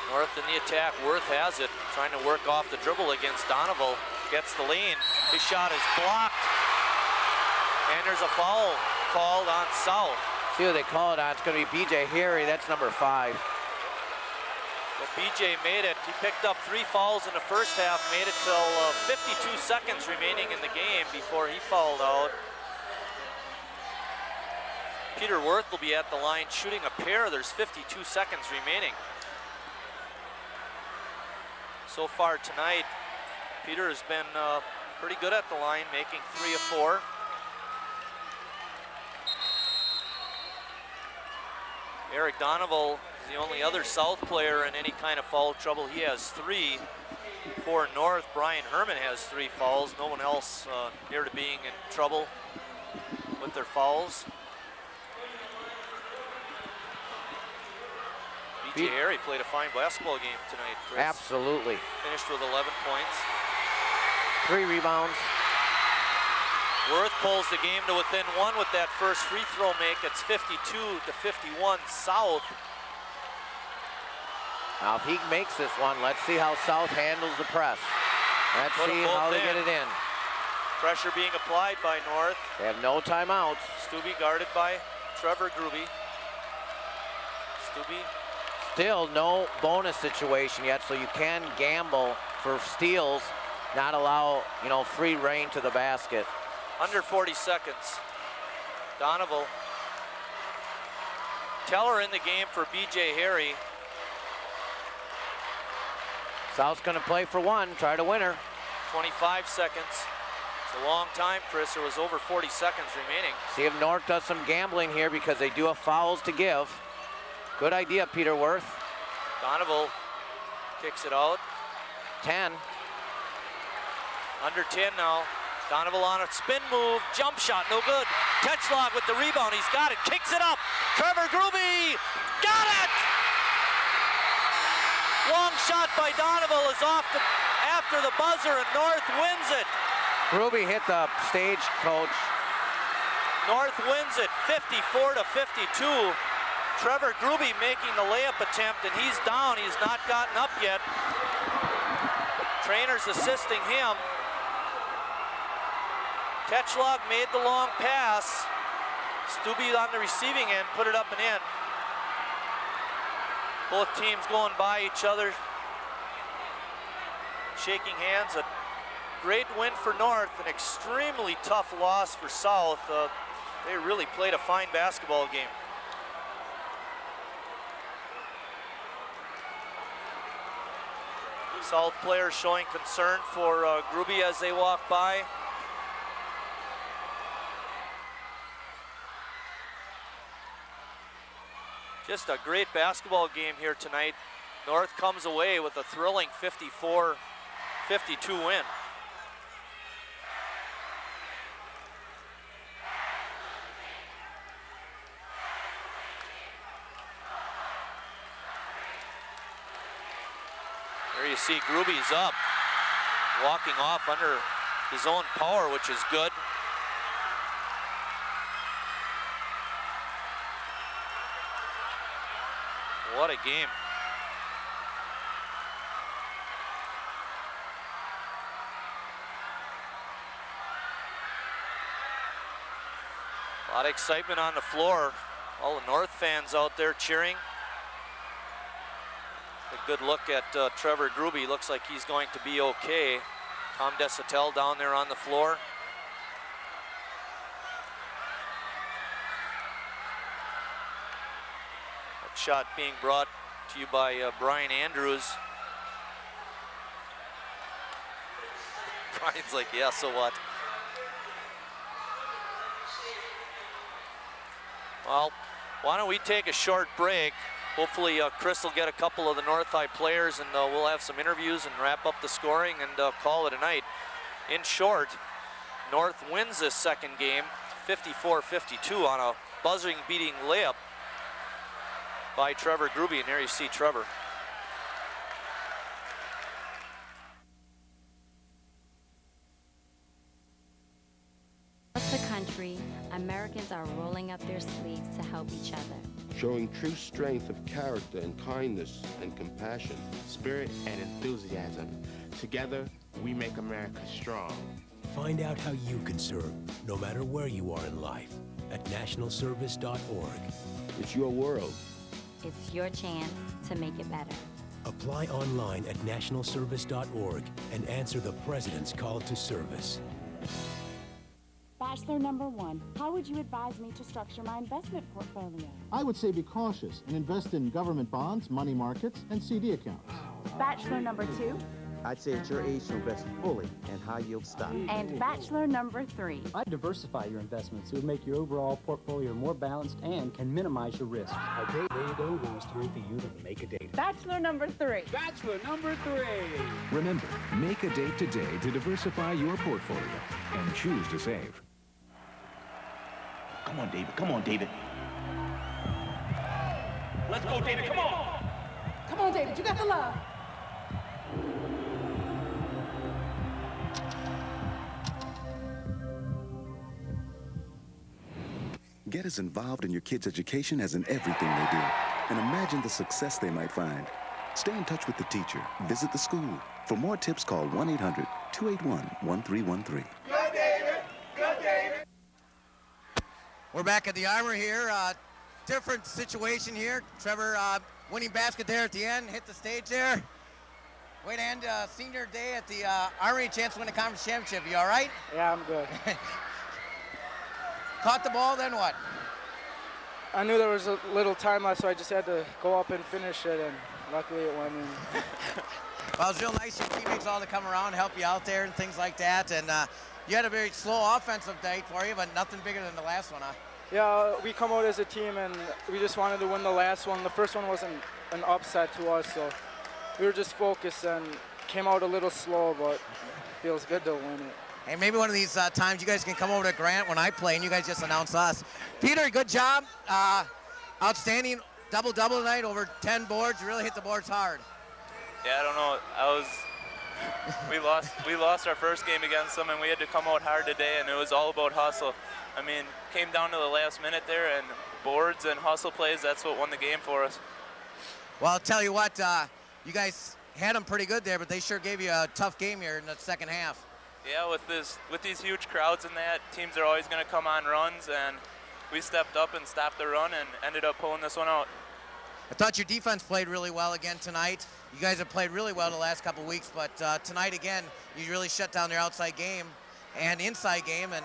North in the attack, Worth has it, trying to work off the dribble against Donovan. Gets the lane, his shot is blocked. And there's a foul called on South. See what they call it on, it's gonna be B.J. Harry, that's number 5. But B.J. made it, he picked up 3 fouls in the first half, made it till 52 seconds remaining in the game before he fouled out. Peter Worth will be at the line shooting a pair, there's 52 seconds remaining. So far tonight, Peter has been pretty good at the line, making 3 of 4. Eric Donovan is the only other South player in any kind of foul trouble. He has 3. For North, Brian Herman has 3 fouls. No one else near to being in trouble with their fouls. B.J. Harry played a fine basketball game tonight, Chris. Absolutely. Finished with 11 points. 3 rebounds. Worth pulls the game to within 1 with that first free throw make. It's 52-51 South. Now if he makes this one, let's see how South handles the press. Let's see how they get it in. Pressure being applied by North. They have no timeouts. Stubbe guarded by Trevor Gruby. Stubbe. Still no bonus situation yet, so you can gamble for steals not allow, you know, free reign to the basket. Under 40 seconds. Donovan. Teller in the game for B.J. Harry. South's going to play for one, try to win her. 25 seconds. It's a long time, Chris. There was over 40 seconds remaining. See if North does some gambling here because they do have fouls to give. Good idea, Peter Worth. Donovan kicks it out. 10. Under 10 now. Donovan on a spin move, jump shot, no good. Tetschlag with the rebound, he's got it, kicks it up. Trevor Gruby, got it! Long shot by Donovan is off after the buzzer, and North wins it. Gruby hit the stage, coach. North wins it, 54-52. Trevor Gruby making the layup attempt, and he's down. He's not gotten up yet. Trainer's assisting him. Tetschlag made the long pass. Stubbe on the receiving end, put it up and in. Both teams going by each other, shaking hands. A great win for North, an extremely tough loss for South. They really played a fine basketball game. South players showing concern for Gruby as they walk by. Just a great basketball game here tonight. North comes away with a thrilling 54-52 win. There you see Gruby's up, walking off under his own power, which is good. What a game. A lot of excitement on the floor. All the North fans out there cheering. A good look at Trevor Gruby. Looks like he's going to be okay. Tom Desatel down there on the floor. Shot being brought to you by Brian Andrews. Brian's like, yeah, so what? Well, why don't we take a short break? Hopefully Chris will get a couple of the North High players, and we'll have some interviews and wrap up the scoring and call it a night. In short, North wins this second game 54-52 on a buzzing beating layup by Trevor Gruby, and there you see Trevor. Across the country, Americans are rolling up their sleeves to help each other. Showing true strength of character and kindness and compassion. Spirit and enthusiasm. Together, we make America strong. Find out how you can serve, no matter where you are in life, at nationalservice.org. It's your world. It's your chance to make it better. Apply online at nationalservice.org and answer the President's call to service. Bachelor number 1, how would you advise me to structure my investment portfolio? I would say be cautious and invest in government bonds, money markets, and CD accounts. Bachelor number 2? I'd say at your age to invest fully in high-yield stock. And bachelor number 3? I'd diversify your investments. It would make your overall portfolio more balanced and can minimize your risk. Okay, there you go. Now it's time for you to make a date. Bachelor number 3. Bachelor number 3. Remember, make a date today to diversify your portfolio and choose to save. Come on, David. Come on, David. Let's go, David. Come on. Come on, David. You got the love. Get as involved in your kids' education as in everything they do, and imagine the success they might find. Stay in touch with the teacher. Visit the school. For more tips, call 1-800-281-1313. Good, David. Good, David. We're back at the Armor here. Different situation here. Trevor winning basket there at the end. Hit the stage there. Way to end senior day at the Army, a chance to win a conference championship. You all right? Yeah, I'm good. Caught the ball, then what? I knew there was a little time left, so I just had to go up and finish it, and luckily it went in. Well, it was real nice your teammates all to come around, help you out there and things like that. And you had a very slow offensive night for you, but nothing bigger than the last one, huh? Yeah, we come out as a team, and we just wanted to win the last one. The first one wasn't an upset to us, so we were just focused and came out a little slow, but it feels good to win it. Hey, maybe one of these times you guys can come over to Grant when I play and you guys just announce us. Peter, good job. Outstanding double-double tonight, over 10 boards. You really hit the boards hard. Yeah, I don't know. We lost our first game against them, and we had to come out hard today, and it was all about hustle. I mean, came down to the last minute there, and boards and hustle plays, that's what won the game for us. Well, I'll tell you what, you guys had them pretty good there, but they sure gave you a tough game here in the second half. Yeah, with these huge crowds and that, teams are always going to come on runs, and we stepped up and stopped the run and ended up pulling this one out. I thought your defense played really well again tonight. You guys have played really well the last couple weeks, but tonight again, you really shut down their outside game and inside game, and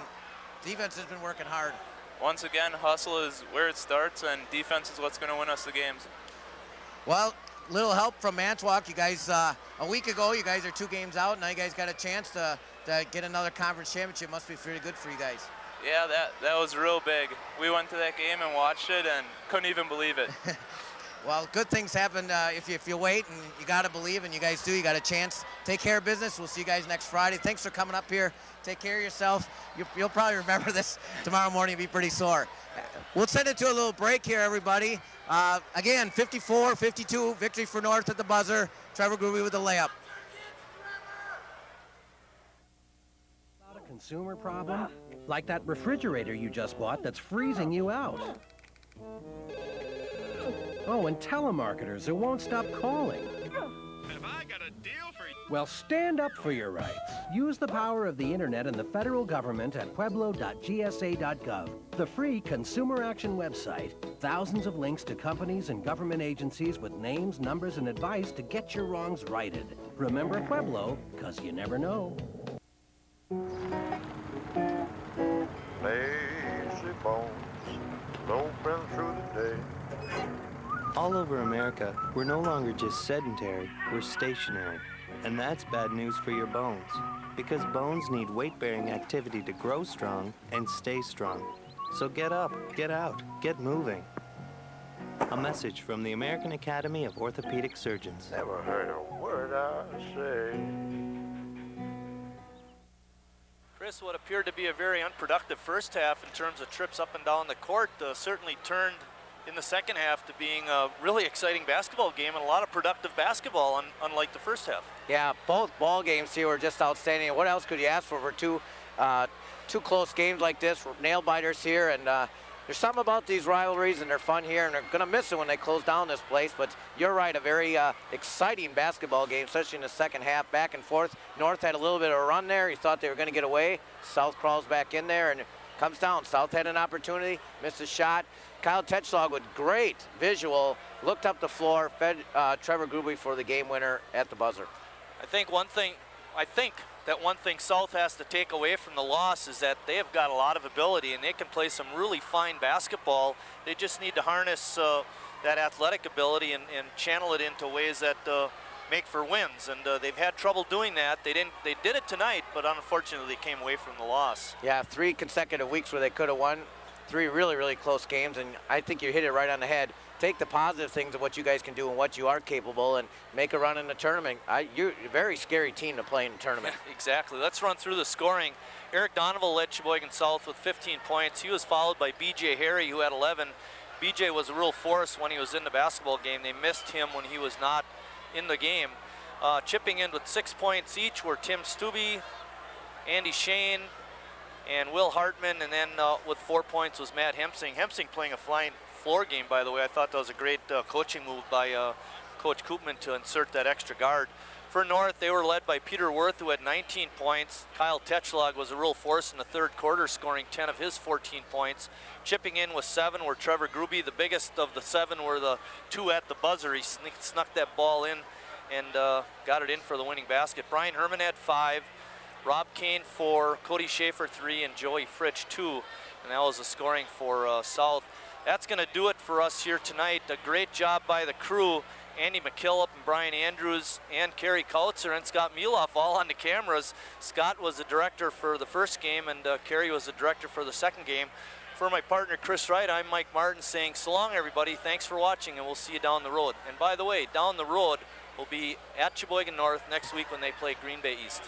defense has been working hard. Once again, hustle is where it starts, and defense is what's going to win us the games. Well, little help from Manitowoc. You guys, a week ago, you guys are 2 games out. Now you guys got a chance to get another conference championship. Must be pretty good for you guys. Yeah, that was real big. We went to that game and watched it and couldn't even believe it. Well, good things happen if you wait, and you got to believe, and you guys do. You got a chance. Take care of business. We'll see you guys next Friday. Thanks for coming up here. Take care of yourself. You'll probably remember this tomorrow morning. You'll be pretty sore. We'll send it to a little break here, everybody. Again, 54-52, victory for North at the buzzer. Trevor Gruby with the layup. About a consumer problem? Like that refrigerator you just bought that's freezing you out. Oh, and telemarketers who won't stop calling. Have I got a deal for you? Well, stand up for your rights. Use the power of the internet and the federal government at pueblo.gsa.gov, the free consumer action website. Thousands of links to companies and government agencies with names, numbers, and advice to get your wrongs righted. Remember Pueblo, 'cause you never know. Lazy bones, loping through the day. All over America, we're no longer just sedentary, we're stationary. And that's bad news for your bones, because bones need weight-bearing activity to grow strong and stay strong. So get up, get out, get moving. A message from the American Academy of Orthopedic Surgeons. Never heard a word I say. Chris, what appeared to be a very unproductive first half in terms of trips up and down the court certainly turned in the second half to being a really exciting basketball game and a lot of productive basketball, unlike the first half. Yeah, both ball games here were just outstanding. What else could you ask for two close games like this? Nail biters here, and there's something about these rivalries, and they're fun here, and they're going to miss it when they close down this place. But you're right, a very exciting basketball game, especially in the second half, back and forth. North had a little bit of a run there. He thought they were going to get away. South crawls back in there and comes down. South had an opportunity, missed a shot. Kyle Tetschlag with great visual, looked up the floor, fed Trevor Gruby for the game winner at the buzzer. I think that one thing South has to take away from the loss is that they have got a lot of ability and they can play some really fine basketball. They just need to harness that athletic ability and channel it into ways that make for wins, and they've had trouble doing that. They did it tonight, but unfortunately they came away from the loss. Yeah, 3 consecutive weeks where they could have won 3 really, really close games, and I think you hit it right on the head. Take the positive things of what you guys can do and what you are capable and make a run in the tournament. You're a very scary team to play in the tournament. Exactly. Let's run through the scoring. Eric Donovan led Sheboygan South with 15 points. He was followed by B.J. Harry, who had 11. B.J. was a real force when he was in the basketball game. They missed him when he was not in the game. Chipping in with 6 points each were Tim Stubbe, Andy Shane, and Will Hartman, and then with 4 points was Matt Hemsing. Hemsing playing a flying floor game, by the way. I thought that was a great coaching move by Coach Koopman to insert that extra guard. For North, they were led by Peter Worth, who had 19 points. Kyle Tetschlag was a real force in the third quarter, scoring 10 of his 14 points. Chipping in with 7 were Trevor Gruby. The biggest of the 7 were the 2 at the buzzer. He snuck that ball in and got it in for the winning basket. Brian Herman had 5, Rob Kane 4, Cody Schaefer 3, and Joey Fritsch 2. And that was the scoring for South. That's going to do it for us here tonight. A great job by the crew. Andy McKillop and Brian Andrews and Kerry Kautzer and Scott Mieloff all on the cameras. Scott was the director for the first game, and Kerry was the director for the second game. For my partner Chris Wright, I'm Mike Martin saying so long, everybody. Thanks for watching, and we'll see you down the road. And by the way, down the road will be at Sheboygan North next week when they play Green Bay East.